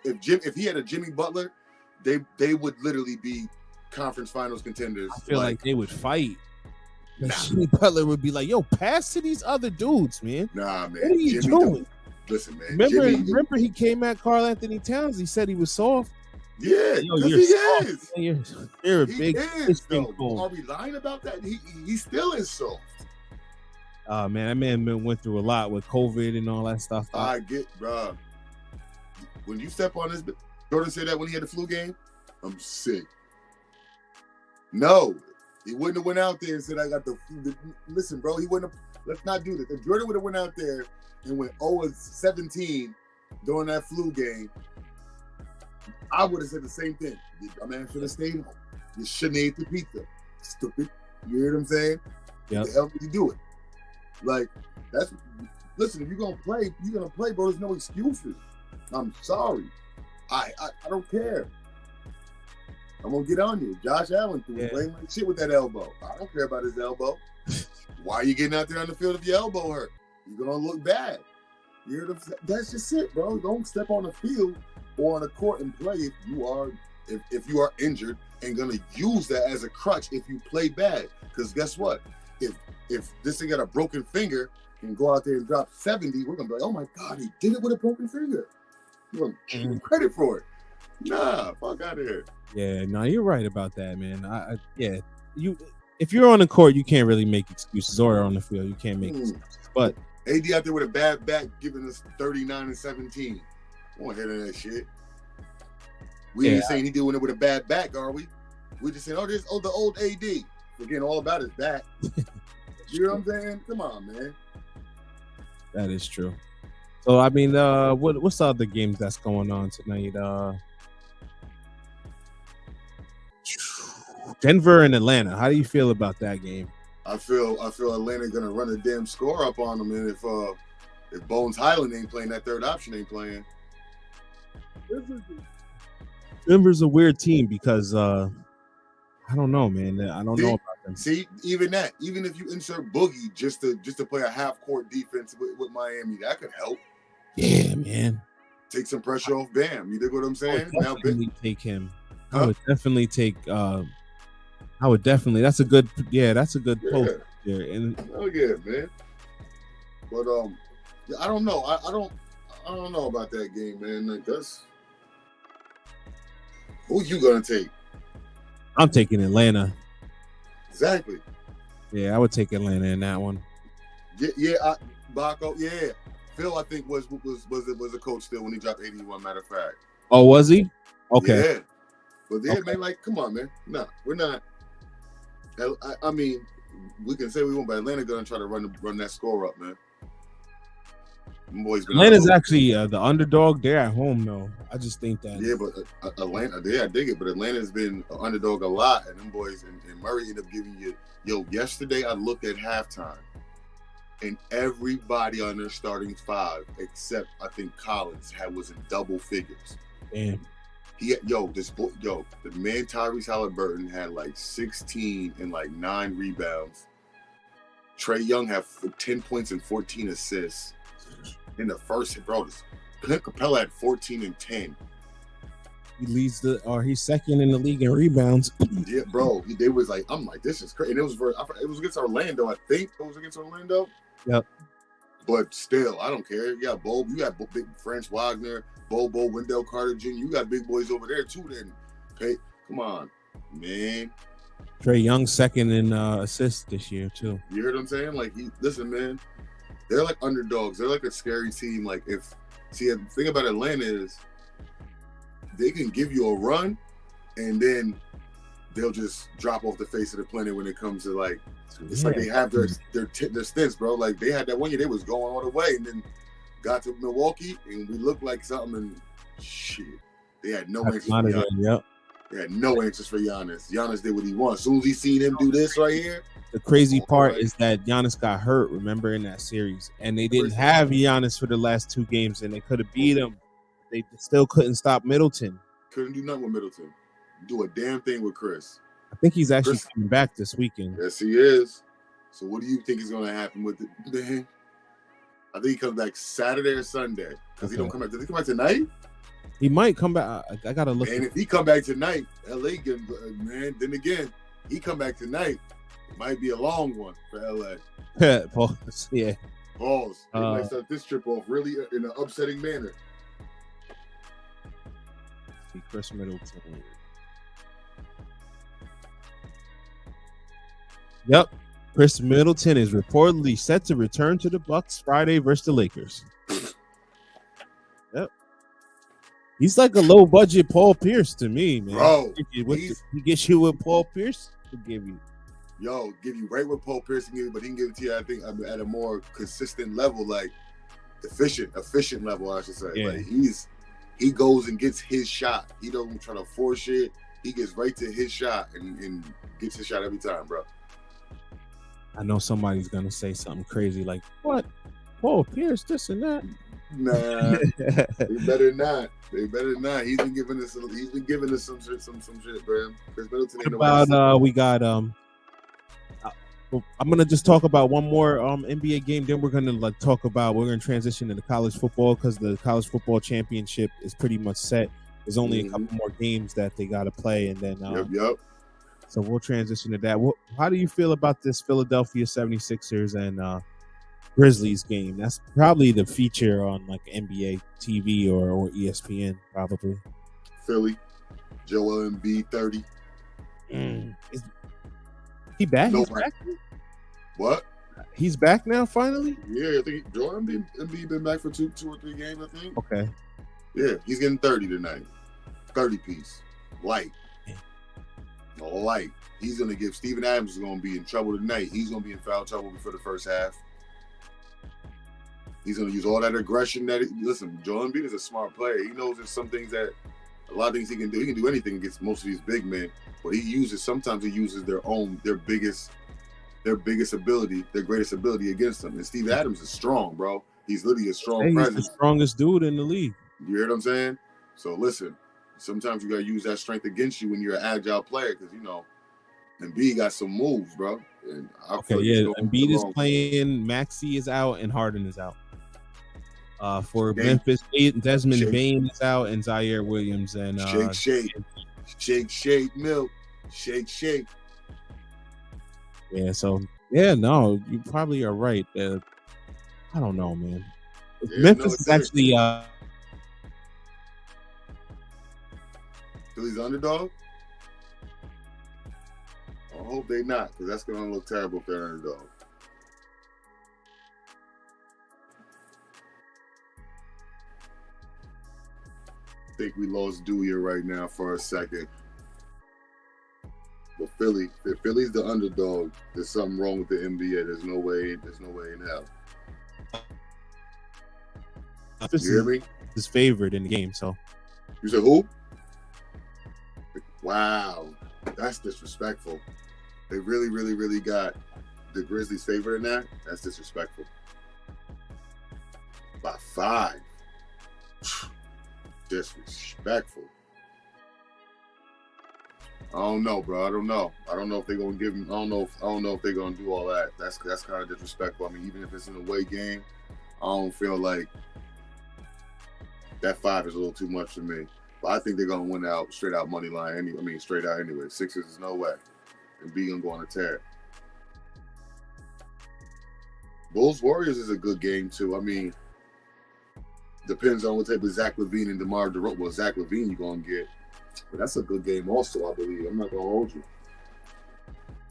If he had a Jimmy Butler, they would literally be conference finals contenders. I feel like they would fight. Jimmy Butler would be like, "Yo, pass to these other dudes, man. Nah, man. What are you Jimmy doing?" Listen, man. Remember he came at Karl Anthony Towns. He said he was soft. Yeah, Yo, because you're he soft, is. man. You're a He big is, fishing though. pole. Are we lying about that? He still is soft. Man, that man went through a lot with COVID and all that stuff. I get, bro. When you step on this, Jordan said that when he had the flu game. I'm sick. No, he wouldn't have went out there and said, "I got the flu." Listen, bro, he wouldn't have. Let's not do this. If Jordan would have went out there and went 0-17 during that flu game, I would have said the same thing. My man should have stayed home. You shouldn't have ate the pizza. Stupid. You hear what I'm saying? Yep. The hell did you do it? Like, that's listen, if you're gonna play, bro. There's no excuses. I'm sorry. I don't care. I'm gonna get on you. Josh Allen threw blame like shit with that elbow. I don't care about his elbow. Why are you getting out there on the field if your elbow hurt? You're gonna look bad. You hear what I'm saying? That's just it, bro. Don't step on the field or on the court and play if you are injured and gonna use that as a crutch if you play bad. Because guess what? If this thing got a broken finger and go out there and drop 70, we're gonna be like, oh my God, he did it with a broken finger. You want to give him credit for it? Nah, fuck out of here. Yeah, no, you're right about that, man. If you're on the court, you can't really make excuses, or on the field, you can't make excuses. But AD out there with a bad back, giving us 39 and 17. I won't hear that shit. We ain't saying he doing it with a bad back, are we? We just saying, the old AD. Forgetting all about his back. You know what I'm saying? Come on, man. That is true. So I mean, what's the other games that's going on tonight? Denver and Atlanta. How do you feel about that game? I feel Atlanta gonna run a damn score up on them, and if Bones Highland ain't playing, that third option ain't playing. Denver's a weird team because I don't know, man. I don't know about them. See, even if you insert Boogie just to play a half court defense with Miami, that could help. Yeah, man. Take some pressure off Bam. You dig what I'm saying? I would definitely take him. I would definitely take. That's a good. Yeah, that's a good post there. And yeah, man. But I don't know. I don't know about that game, man. Like, that's who you gonna take? I'm taking Atlanta. Exactly. Yeah, I would take Atlanta in that one. Baco. Yeah, Phil, I think was a coach still when he dropped 81. Matter of fact. Oh, was he? Okay. Yeah. But man, like, come on, man. No, we're not. I mean, we can say we want, but Atlanta gonna try to run that score up, man. Atlanta's actually the underdog. They're at home, though. I just think that. Yeah, but Atlanta, I dig it. But Atlanta's been an underdog a lot, and them boys and Murray ended up giving you. Yesterday I looked at halftime, and everybody on their starting five except I think Collins was in double figures. Damn. The man Tyrese Halliburton had like 16 and like 9 rebounds. Trae Young had 10 points and 14 assists in the first hit, bro. Clint Capella had 14 and 10. He leads he's second in the league in rebounds. Yeah, bro. They was like, I'm like, this is crazy. And it was against Orlando, I think. It was against Orlando. Yep. But still, I don't care. You got Bo, you got big Franz Wagner, Bobo, Wendell Carter Jr. You got big boys over there too. Then, hey, come on, man. Trae Young second in assists this year too. You heard what I'm saying? Like, listen, man. They're like underdogs. They're like a scary team. Like, the thing about Atlanta is they can give you a run, and then they'll just drop off the face of the planet when it comes to like. It's like they have their stints, bro. Like, they had that one year they was going all the way, and then got to Milwaukee, and we looked like something. And shit, they had no answers for Giannis. Yep. They had no answers for Giannis. Giannis did what he wants. As soon as he seen him do this right here. The crazy part is that Giannis got hurt, remember, in that series. And they didn't have Giannis for the last 2 games, and they could have beat him. They still couldn't stop Middleton. Couldn't do nothing with Middleton. Do a damn thing with Chris. I think he's actually coming back this weekend. Yes, he is. So what do you think is going to happen with it, man? I think he comes back Saturday or Sunday. Because he don't come back. Does he come back tonight? He might come back. I got to look. And if he come back tonight, LA, man, then again, he come back tonight. It might be a long one for LA. Pause. Yeah. Pause. They might start this trip off really in an upsetting manner. See Chris Middleton. Yep. Chris Middleton is reportedly set to return to the Bucks Friday versus the Lakers. Yep. He's like a low budget Paul Pierce to me, man. Bro, he gets you what Paul Pierce will give you. Give you right what Paul Pierce can give you, but he can give it to you, I think, at a more consistent level, like efficient level, I should say. Yeah. Like he goes and gets his shot. He don't try to force it. He gets right to his shot and gets his shot every time, bro. I know somebody's gonna say something crazy like, "What? Paul Pierce, this and that." Nah, they better not. They better not. He's been giving us some shit, bro. Chris Middleton ain't About we got I'm gonna just talk about one more NBA game. Then we're gonna transition into college football because the college football championship is pretty much set. There's only a couple more games that they gotta play, and then yep. So we'll transition to that. How do you feel about this Philadelphia 76ers and Grizzlies game? That's probably the feature on like NBA TV or ESPN, probably. Philly, Joel Embiid 30. Is he back? No, He's back? What? He's back now, finally? Yeah, I think Joel Embiid been back for two or three games, I think. Okay. Yeah, he's getting 30 tonight. 30 piece. Light. He's going to give Steven Adams is going to be in trouble tonight. He's going to be in foul trouble before the first half. He's going to use all that aggression listen, Joel Embiid is a smart player. He knows there's some things that a lot of things he can do. He can do anything against most of these big men, but sometimes he uses their biggest ability, their greatest ability against them. And Steve Adams is strong, bro. He's literally a strong presence. He's the strongest dude in the league. You hear what I'm saying? So listen, sometimes you gotta use that strength against you when you're an agile player, because Embiid got some moves, bro. And Embiid is playing, Maxey is out, and Harden is out. For Memphis, Desmond Bain is out, and Zaire Williams and shake milk, shake. Yeah, so no, you probably are right. I don't know, man. Memphis is actually Philly's underdog. I hope they not, because that's gonna look terrible if they're underdog. I think we lost Dewey right now for a second. But if Philly's the underdog, there's something wrong with the NBA. There's no way in hell. You hear me? His favorite in the game. So you said who? Wow, that's disrespectful. They really, really, really got the Grizzlies' favorite in that. That's disrespectful. By 5. Disrespectful. I don't know, bro. I don't know if they're gonna give him. I don't know if they're gonna do all that. That's kind of disrespectful. I mean, even if it's an away game, I don't feel like that 5 is a little too much for me. But I think they're gonna win out straight out money line. Straight out anyway. Sixers is no way, and B gonna go on a tear. Bulls Warriors is a good game too. I mean, depends on what type of Zach LaVine and DeMar DeRozan. Well, Zach LaVine you gonna get. But that's a good game also, I believe. I'm not gonna hold you.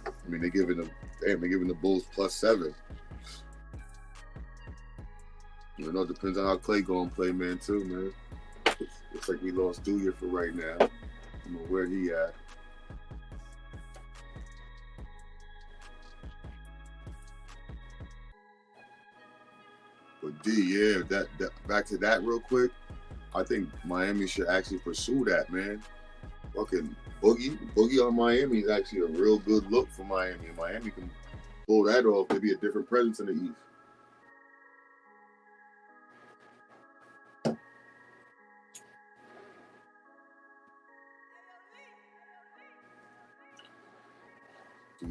I mean, they're giving the Bulls +7. You know, it depends on how Clay gonna play, man, too, man. Looks like we lost Dewey for right now. I don't know where he at. But D, yeah, that back to that real quick. I think Miami should actually pursue that, man. Fucking Boogie on Miami is actually a real good look for Miami. Miami can pull that off. Maybe a different presence in the East.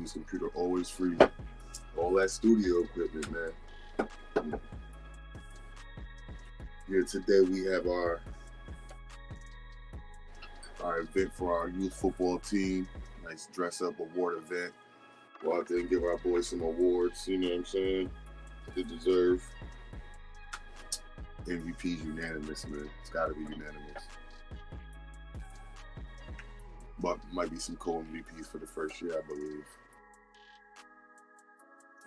His computer always free. All that studio equipment, man. Here today we have our event for our youth football team. Nice dress up award event. Go out there and give our boys some awards, you know what I'm saying? They deserve. MVP's unanimous, man. It's gotta be unanimous. But might be some co-MVPs for the first year, I believe.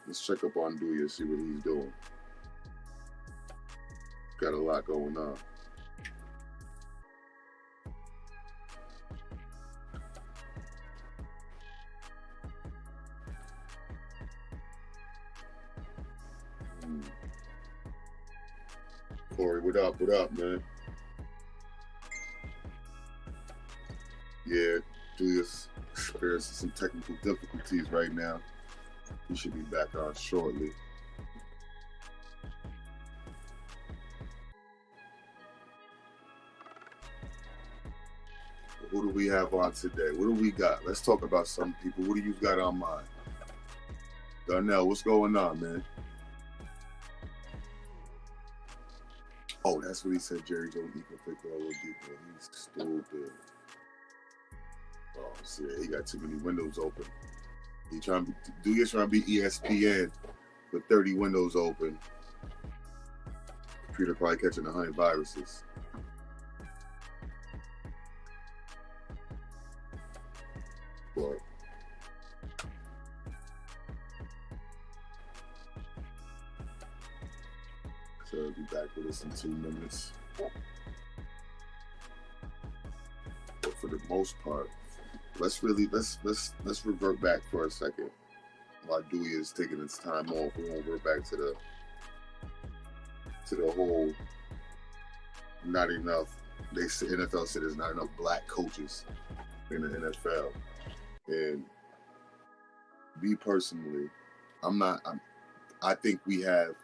Let's check up on Dewey and see what he's doing. Got a lot going on. Corey, what up, man? Yeah, Julius experiencing some technical difficulties right now. He should be back on shortly. Who do we have on today? What do we got? Let's talk about some people. What do you got on mind? Darnell, what's going on, man? Oh, that's what he said. Jerry Jones equal Victor Oladipo. He's stupid. Oh, see, he got too many windows open. He trying to be ESPN with 30 windows open. Computer probably catching 100 viruses. But so he'll be back with us in 2 minutes. But for the most part, let's revert back for a second. While Dewey is taking his time off, we won't revert back to the whole not enough. They say NFL said there's not enough black coaches in the NFL. And me personally, I think we have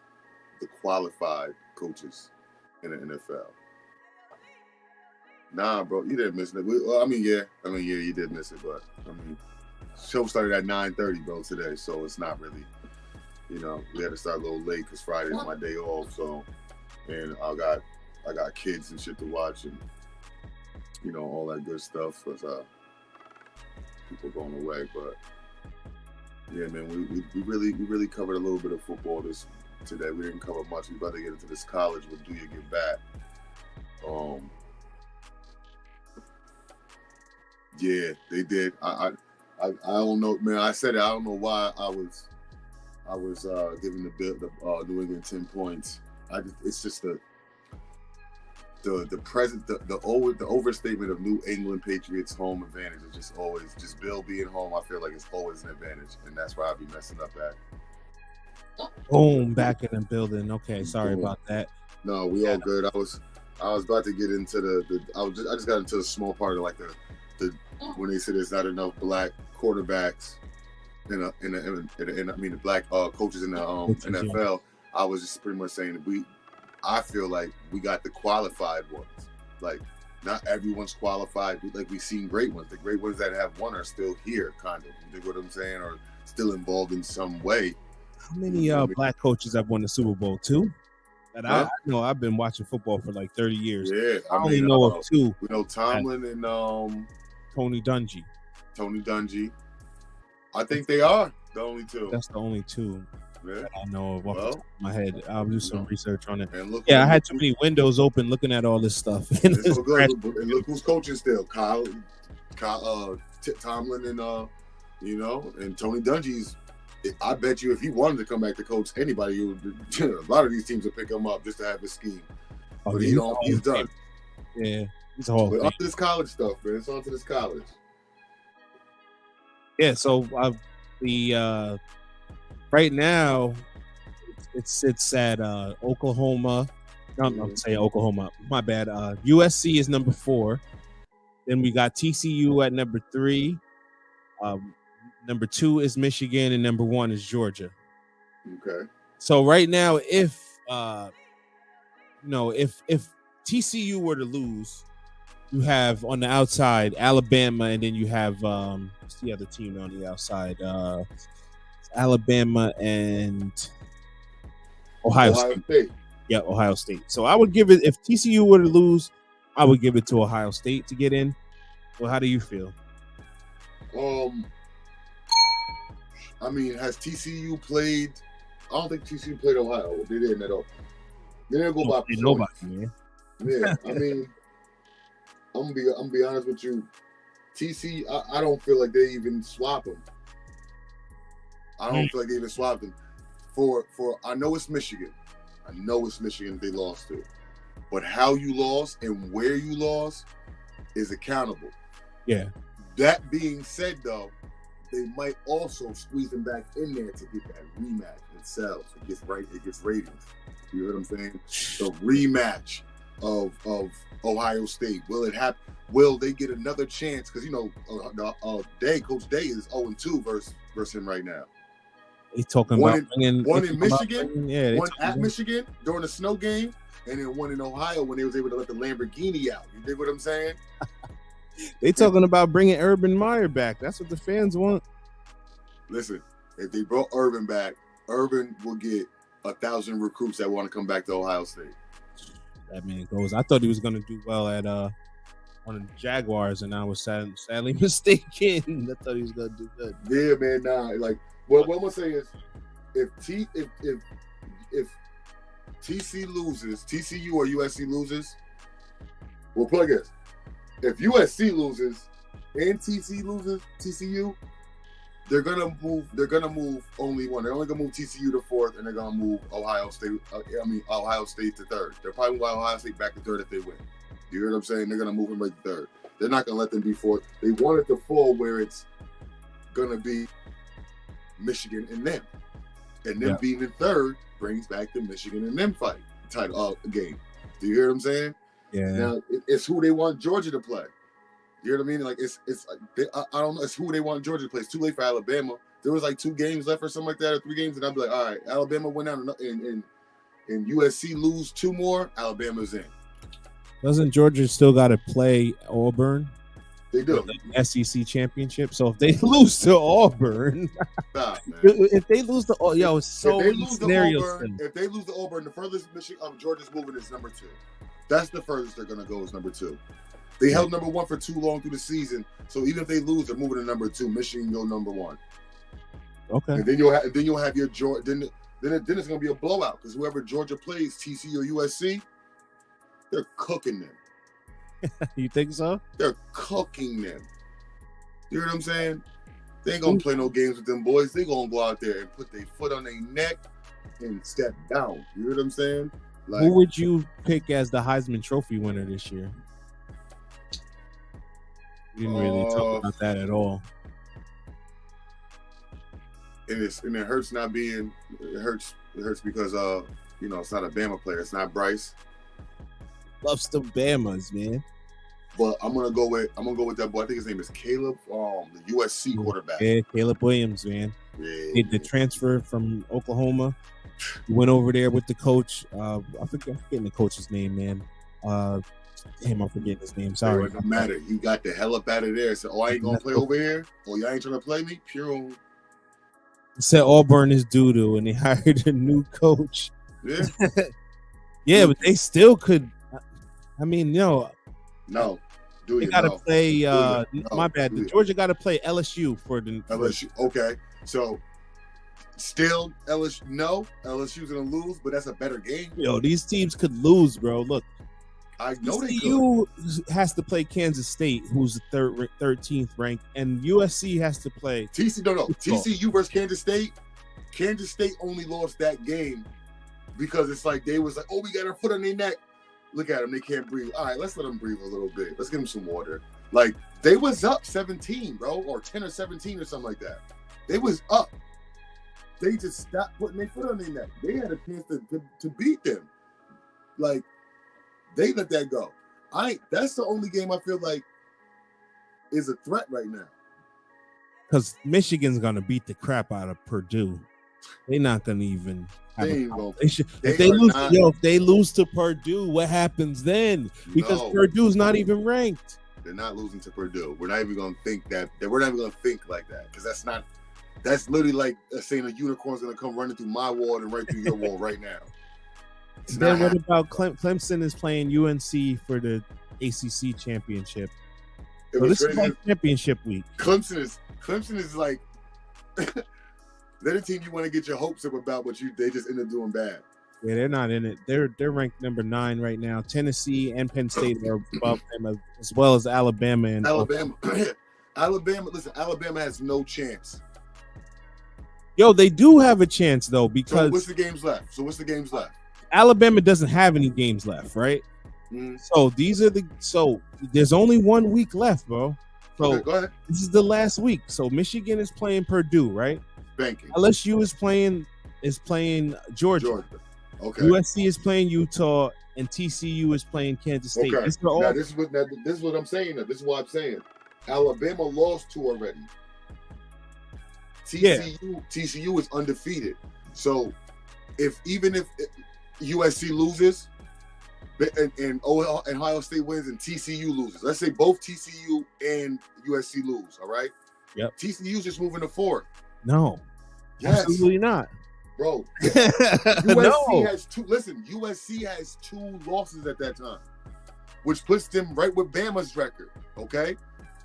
the qualified coaches in the NFL. Nah, bro, you didn't miss it. Yeah, you did miss it, but show started at 9:30, bro, today, so it's not really, we had to start a little late because Friday is my day off, so, and I got kids and shit to watch and, all that good stuff because people going away, but yeah, man, we really covered a little bit of football today. We didn't cover much. We about to get into this college. What do you get back? Yeah, they did. I don't know, man. I said it. I don't know why I was giving the New England 10 points. It's just the overstatement of New England Patriots home advantage is just always Bill being home. I feel like it's always an advantage, and that's where I'll be messing up at. Boom, back in the building. Okay, sorry about that. No, we all good. I was about to get into I just got into a small part of like the when they said there's not enough black quarterbacks the black coaches in the NFL. I was just pretty much saying that I feel like we got the qualified ones. Like, not everyone's qualified. Like, we've seen great ones. The great ones that have won are still here, kind of. You dig what I'm saying? Or still involved in some way. How many black coaches have won the Super Bowl? 2? And I know I've been watching football for like 30 years. Yeah, I only know of 2. We know Tomlin and Tony Dungy. Tony Dungy. I think they are the only 2. That's the only 2. Yeah. That I know of off the top of my head. I'll do some research on it. I had too many windows open looking at all this stuff. And look who's coaching still. Tomlin and and Tony Dungy's. I bet you if he wanted to come back to coach anybody, a lot of these teams would pick him up just to have his scheme. But he's done. Yeah, he's a whole But onto this college stuff, man. It's onto this college. Yeah, so right now it sits at Oklahoma. I'm saying Oklahoma. My bad. USC is number 4. Then we got TCU at number 3. Number 2 is Michigan, and number 1 is Georgia. Okay. So right now, if TCU were to lose, you have on the outside Alabama, and then you have what's the other team on the outside? Alabama and Ohio State. Yeah, Ohio State. So I would give it, if TCU were to lose, I would give it to Ohio State to get in. Well, how do you feel? Has TCU played? I don't think TCU played Ohio. They didn't at all. They didn't go by nobody, man. Yeah, I'm gonna be honest with you. TCU, I don't feel like they even swap them. I don't feel like they even swapped them. I know it's Michigan. They lost to. But how you lost and where you lost is accountable. Yeah. That being said, though, they might also squeeze them back in there to get that rematch. It sells. It gets ratings. You know what I'm saying? The rematch. of Ohio State? Will it happen? Will they get another chance? Because Coach Day is 0-2 versus him right now. He's talking One about in Michigan, one at about, Michigan during a snow game, and then one in Ohio when they was able to let the Lamborghini out. You dig what I'm saying? They talking about bringing Urban Meyer back. That's what the fans want. Listen, if they brought Urban back, Urban will get 1,000 recruits that want to come back to Ohio State. That man goes. I thought he was going to do well at one of the Jaguars, and I was sadly mistaken. I thought he was going to do good. Yeah, man. Nah, like what I'm gonna say is, if TC loses, TCU or USC loses, we'll play this. If USC loses and TCU, they're gonna move only one. They're only gonna move TCU to 4th, and they're gonna move Ohio State to 3rd. They're probably move Ohio State back to 3rd if they win. You hear what I'm saying? They're gonna move them right to 3rd. They're not gonna let them be 4th. They want it to fall where it's gonna be Michigan and them, and them being in 3rd brings back the Michigan and them fight title game. Do you hear what I'm saying? Yeah. Now it's who they want Georgia to play. You know what I mean? Like it's I don't know. It's who they want Georgia to play. It's too late for Alabama. There was like 2 games left or something like that, or 3 games, and I'd be like, all right, Alabama went out and USC lose 2 more. Alabama's in. Doesn't Georgia still got to play Auburn? They do. The SEC championship. So if they lose to Auburn, stop, man. If they lose to it's so many scenarios. If they lose to Auburn, the furthest Georgia's moving is number 2. That's the furthest they're gonna go is number 2. They held number 1 for too long through the season, so even if they lose, they're moving to number 2. Michigan go number 1. Okay. And then you'll have your Georgia. Then it's gonna be a blowout because whoever Georgia plays, TCU or USC, they're cooking them. You think so? They're cooking them. You know what I'm saying? They ain't gonna play no games with them boys. They gonna go out there and put their foot on their neck and step down. You know what I'm saying? Like, who would you pick as the Heisman Trophy winner this year? We didn't really talk about that at all. And it hurts not being. It hurts because it's not a Bama player. It's not Bryce. Loves the Bamas, man. But I'm gonna go with that boy. I think his name is Caleb, the USC quarterback. Yeah, Caleb Williams, man. Yeah. Did the transfer from Oklahoma. He went over there with the coach. I'm forgetting the coach's name, man. I'm forgetting his name. Sorry. It doesn't matter. You got the hell up out of there. So, I ain't gonna play over here. Y'all ain't trying to play me. Pure. He said Auburn is doo-doo, and they hired a new coach. Yeah. Yeah, but they still could. I mean, no. They got to play. My bad. Georgia got to play LSU for the LSU. Okay, so still LSU. No, LSU's gonna lose, but that's a better game. These teams could lose, bro. Look, I know they could. TCU has to play Kansas State, who's the 13th ranked, and USC has to play TCU versus Kansas State. Kansas State only lost that game because it's like they was like, we got our foot on their neck. Look at them, they can't breathe. All right, let's let them breathe a little bit. Let's give them some water. Like, they was up 17, bro, or 10 or 17 or something like that. They was up. They just stopped putting their foot on their neck. They had a chance to beat them. Like, they let that go. That's the only game I feel like is a threat right now. Because Michigan's going to beat the crap out of Purdue. They're not going to even... If they lose to Purdue, what happens then? Because Purdue's not even ranked. They're not losing to Purdue. We're not even going to think that. We're not even going to think like that because that's literally like saying a unicorn's going to come running through my wall and right through your wall right now. Then what about Clemson is playing UNC for the ACC championship? So this is like championship week. Clemson is like. They're the team you want to get your hopes up about, but they just end up doing bad. Yeah, they're not in it. They're ranked number 9 right now. Tennessee and Penn State are above them, as well as Alabama and Alabama. Listen, Alabama has no chance. They do have a chance though because what's the games left? Alabama doesn't have any games left, right? Mm. So there's only 1 week left, bro. So okay, go ahead. This is the last week. So Michigan is playing Purdue, right? Banking. LSU is playing Georgia. Okay. USC is playing Utah, and TCU is playing Kansas State. Okay. These are all- Now this is what I'm saying. This is what I'm saying. Alabama lost 2 already. TCU is undefeated. So even if USC loses and Ohio State wins and TCU loses, let's say both TCU and USC lose, all right? Yep. TCU's just moving to 4th. No, Yes. absolutely not. Bro, USC has 2 losses at that time, which puts them right with Bama's record, okay?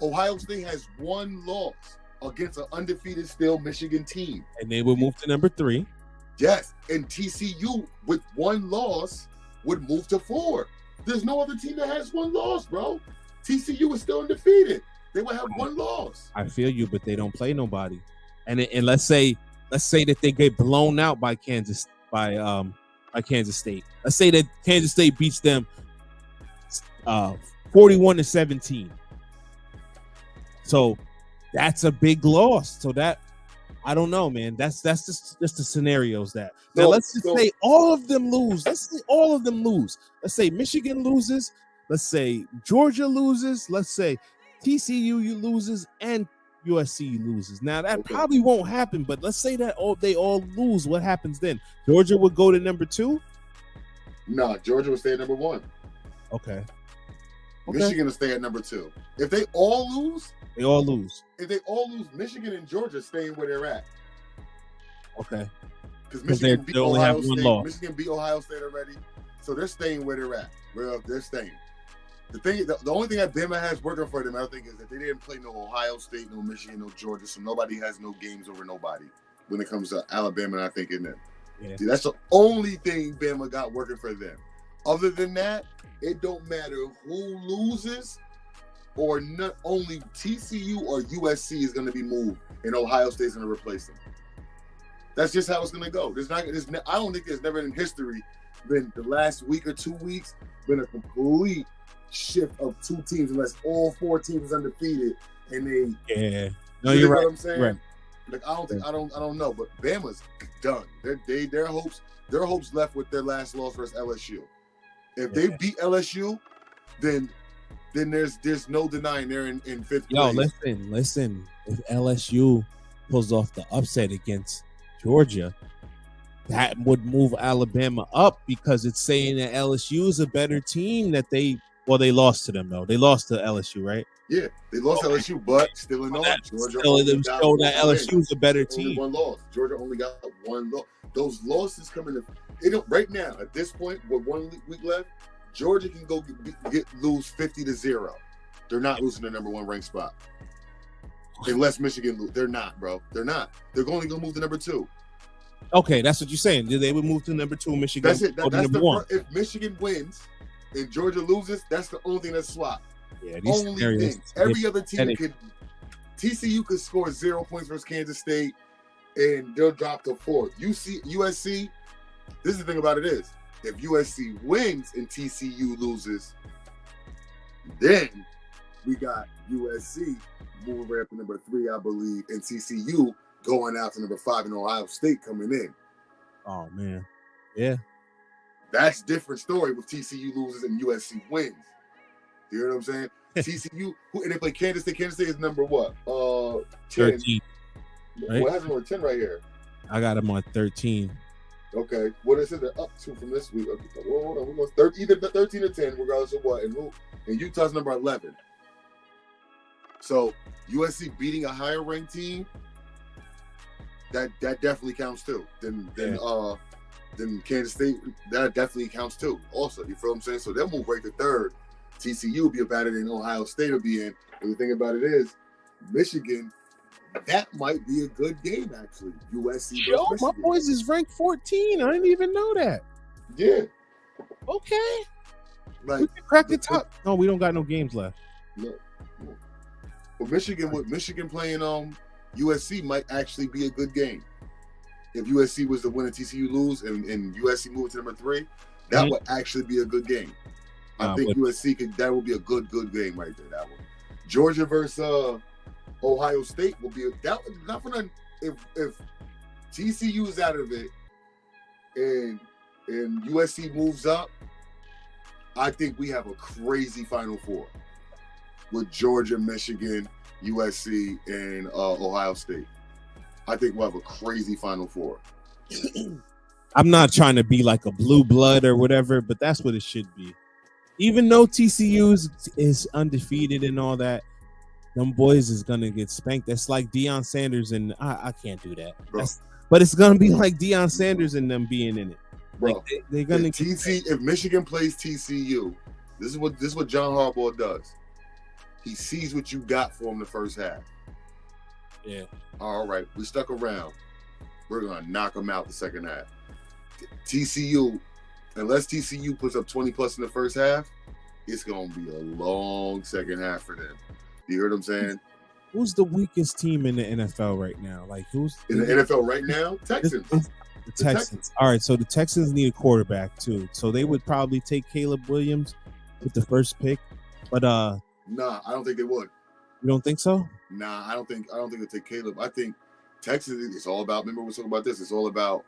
Ohio State has 1 loss against an undefeated still Michigan team. And they will move to number 3. Yes, and TCU with 1 loss would move to 4. There's no other team that has 1 loss, bro. TCU is still undefeated. They would have 1 loss. I feel you, but they don't play nobody. And let's say that they get blown out by Kansas State. Let's say that Kansas State beats them 41-17. So that's a big loss. So that I don't know, man. That's just the scenarios that. Now let's just say all of them lose. Let's say all of them lose. Let's say Michigan loses. Let's say Georgia loses. Let's say TCU loses and USC loses. Now that probably won't happen, but let's say that they all lose. What happens then? Georgia would go to number 2? No, Georgia would stay at number 1. Okay. Michigan will stay at number 2. If they all lose, they all lose. If they all lose, Michigan and Georgia staying where they're at. Okay. Because Michigan beat only Ohio have 1 State. loss. Michigan beat Ohio State already, so they're staying where they're at. Well, they're staying. The only thing that Bama has working for them, I think, is that they didn't play no Ohio State, no Michigan, no Georgia, so nobody has no games over nobody when it comes to Alabama. And I think in them, See, that's the only thing Bama got working for them. Other than that, it don't matter who loses, or not only TCU or USC is going to be moved, and Ohio State's going to replace them. That's just how it's going to go. I don't think there's never in history been the last week or 2 weeks been a complete shift of 2 teams unless all 4 teams undefeated and they. No, you're right. What I'm saying? Right. Like I don't know, but Bama's done. Their hopes left with their last loss versus LSU. If they beat LSU, then there's no denying they're in 5th place. Listen. If LSU pulls off the upset against Georgia, that would move Alabama up because it's saying that LSU is a better team they lost to them though. They lost to LSU, right? Yeah, they lost LSU, but still in all, Georgia still show that LSU is a better team. 1 loss. Georgia only got 1 loss. Those losses coming in. They don't right now at this point with 1 week left. Georgia can go lose 50-0. They're not losing their number 1 ranked spot. Unless Michigan lose. They're not, bro. They're not. They're only going to move to number 2. Okay, that's what you're saying. They would move to number 2, Michigan. That's it. That's number 1. If Michigan wins and Georgia loses, that's the only thing that's swapped. Yeah, these only thing. Every other team could. TCU could score 0 points versus Kansas State, and they'll drop to 4th. USC. This is the thing about it is, if USC wins and TCU loses, then we got USC moving right up to number 3, I believe, and TCU going out to number 5, and Ohio State coming in. Oh man, yeah, that's a different story with TCU loses and USC wins. You know what I'm saying? TCU, and they play Kansas State. Kansas State is number what? 10. 13. Right? Well, has number 10 right here. I got them on 13. Okay. What is it? They're up 2 from this week. Okay. Well, hold on. We're going either 13 or 10, regardless of what. And Utah's number 11. So USC beating a higher ranked team, that definitely counts too. Then Kansas State, that definitely counts too. Also, you feel what I'm saying? So they'll move right to 3rd. TCU will be better than Ohio State will be in. And the thing about it is, Michigan, that might be a good game actually. USC. Yo, my boys is ranked 14. I didn't even know that. Yeah. Okay. Like we can crack the top. No, we don't got no games left. No. But Michigan playing USC might actually be a good game. If USC was to win and TCU lose and USC move to number 3, that would actually be a good game. I think USC that would be a good game right there. That one. Georgia versus Ohio State will be if TCU is out of it and and USC moves up, I think we have a crazy Final Four with Georgia, Michigan, USC, and Ohio State. I think we'll have a crazy Final Four. I'm not trying to be like a blue blood or whatever, but that's what it should be. Even though TCU is undefeated and all that, them boys is gonna get spanked. That's like Deion Sanders, and I can't do that. But it's gonna be like Deion Sanders and them being in it, bro. Like they're gonna if Michigan plays TCU, this is what John Harbaugh does. He sees what you got for him the first half. Yeah. All right, we stuck around. We're gonna knock them out the second half. TCU, unless TCU puts up 20 plus in the first half, it's gonna be a long second half for them. You heard what I'm saying? Who's the weakest team in the NFL right now? Like who's in the NFL right now? Texans. The Texans. All right, so the Texans need a quarterback too. So they would probably take Caleb Williams with the first pick. But nah, I don't think they would. You don't think so? Nah, I don't think they'll take Caleb. I think Texas, it's all about, remember we were talking about this, it's all about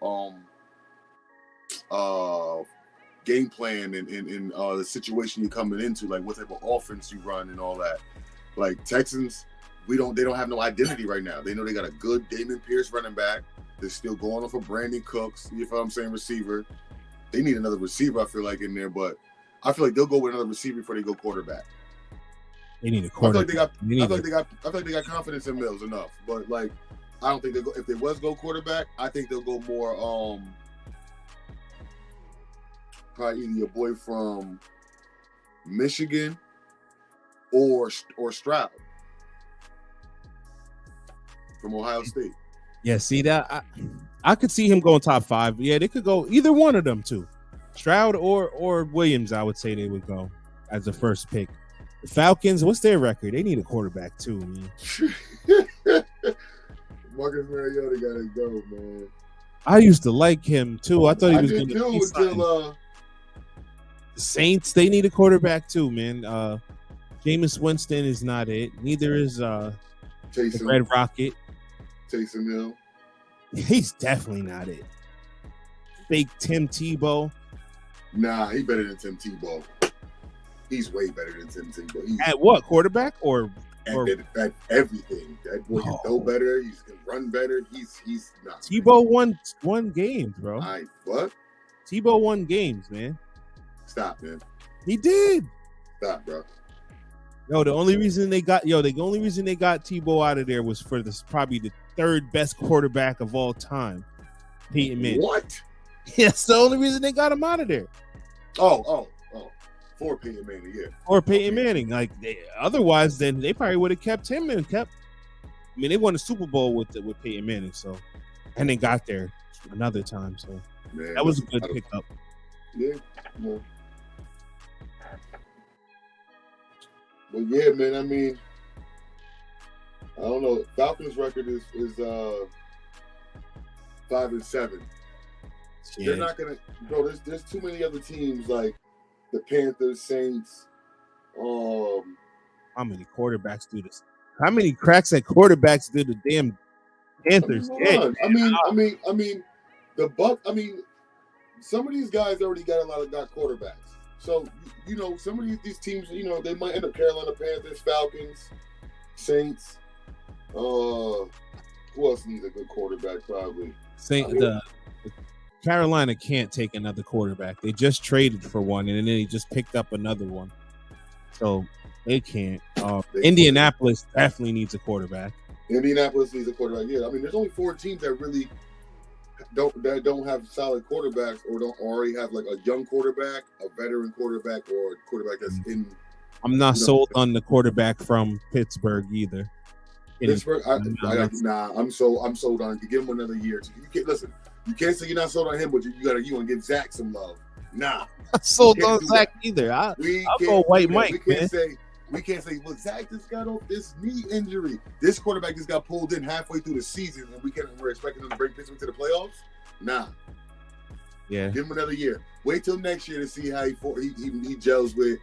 game plan and the situation you're coming into, like what type of offense you run and all that. Like Texans, they don't have no identity right now. They know they got a good Damon Pierce running back. They're still going off of Brandon Cooks, you know what I'm saying, receiver. They need another receiver, I feel like, in there, but I feel like they'll go with another receiver before they go quarterback. They need a quarterback. I feel like they got confidence in Mills enough. But like I don't think they go, if they was go quarterback, I think they'll go more probably either your boy from Michigan or Stroud from Ohio State. Yeah, see that I could see him going top 5. Yeah, they could go either one of them two, Stroud or Williams. I would say they would go as the first pick. The Falcons, what's their record? They need a quarterback too, man. Marcus Mariota gotta go, man. I used to like him too. I thought he was going to be until the Saints, they need a quarterback too, man. Jameis Winston is not it. Neither is the Red Rocket. Taysom Hill. He's definitely not it. Fake Tim Tebow. Nah, he better than Tim Tebow. He's way better than Tim Tebow. At what, quarterback or at everything? That boy can throw better. He can run better. He's not. Tebow won games, bro. What? Tebow won games, man. Stop, man. He did. Stop, bro. The only reason they got Tebow out of there was for this probably the third best quarterback of all time, Peyton Manning. What? Yes, the only reason they got him out of there. Oh. For Peyton Manning, yeah. Or Peyton Manning. Like otherwise, then they probably would have kept him and kept. I mean, they won a Super Bowl with Peyton Manning, so and they got there another time. So man, that was a good pickup. Yeah. Well, yeah, man. I mean, I don't know. Falcons' record is 5-7. Yeah. They're not gonna, bro. There's too many other teams like the Panthers, Saints. How many quarterbacks do this? How many cracks at quarterbacks do the damn Panthers get? I mean, the Buck. I mean, some of these guys already got quarterbacks. So you know, some of these teams, you know, they might end up Carolina Panthers, Falcons, Saints. Who else needs a good quarterback? Probably Carolina can't take another quarterback. They just traded for one, and then they just picked up another one. So they can't. Indianapolis definitely needs a quarterback. Indianapolis needs a quarterback. Yeah, I mean, there's only 4 teams that really don't have solid quarterbacks or don't already have like a young quarterback, a veteran quarterback, or a quarterback that's in. I'm not sold on the quarterback from Pittsburgh either. Pittsburgh, I'm sold on it. You give him another year. You can't listen. You can't say you're not sold on him, but you want to give Zach some love. Nah, not sold on Zach either. I'll go White Mike. We can't say, well, Zach just got off this knee injury. This quarterback just got pulled in halfway through the season, and we're expecting him to bring Pittsburgh to the playoffs. Nah. Yeah. Give him another year. Wait till next year to see how he gels with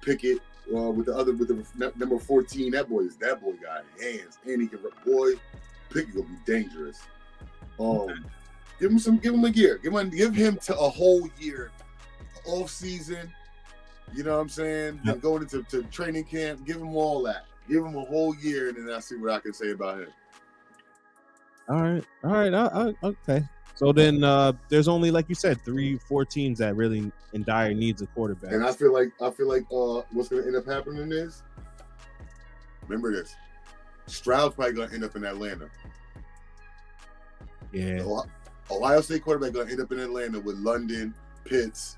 Pickett. With the number 14, that boy got hands, and he can. Boy, Pickett gonna be dangerous. Give him a year. Give him to a whole year, off season. You know what I'm saying? Yep. And going into training camp. Give him all that. Give him a whole year, and then I'll see what I can say about him. All right. Okay. So then there's only, like you said, 3-4 teams that really in dire needs a quarterback. And I feel like what's going to end up happening is, remember this, Stroud's probably going to end up in Atlanta. Yeah. Ohio State quarterback going to end up in Atlanta with London, Pitts,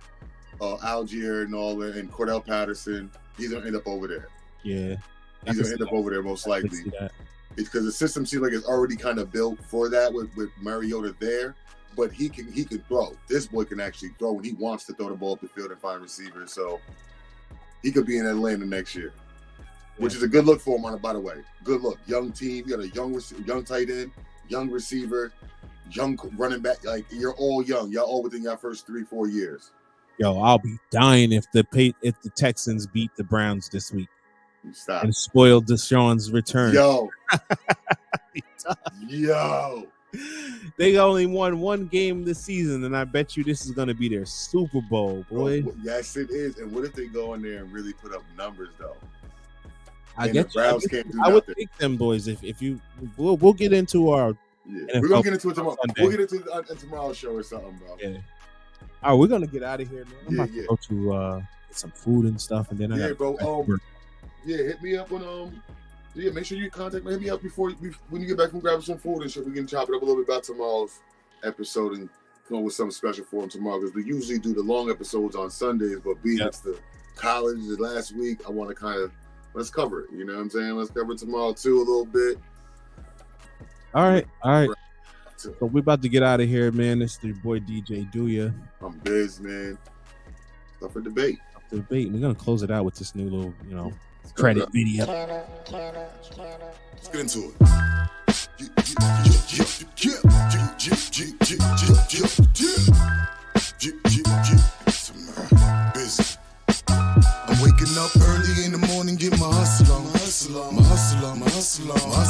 Algier, and all that, and Cordell Patterson. He's going to end up over there. Yeah. He's going to end up over there most likely. It's because the system seems like it's already kind of built for that with Mariota there. But he can throw. This boy can actually throw when he wants to throw the ball up the field and find receivers. So he could be in Atlanta next year, which is a good look for him. By the way, good look. Young team. You got a young tight end, young receiver, young running back. Like, you're all young. Y'all all within your first 3-4 years. Yo, I'll be dying if the Texans beat the Browns this week. Stop. And spoil Deshaun's return. Yo. They only won one game this season, and I bet you this is going to be their Super Bowl, boy. Bro, yes, it is. And what if they go in there and really put up numbers, though? I would think them boys. If you, we'll get into our. Yeah. We're gonna get into it tomorrow. Sunday. We'll get into tomorrow's show or something, bro. Yeah. All right, we're gonna get out of here, man. I'm about to go to get some food and stuff, and then hit me up on make sure you contact me. Hit me up when you get back from grabbing some food and shit. We can chop it up a little bit about tomorrow's episode and come up with something special for them tomorrow, because we usually do the long episodes on Sundays, but it's the college the last week, I want to let's cover it. You know what I'm saying? Let's cover it tomorrow too a little bit. All right. So we're about to get out of here, man. It's the boy DJ Duya. I'm Biz, man. Stuff for debate. We're gonna close it out with this new little, credit video. Let's get into it.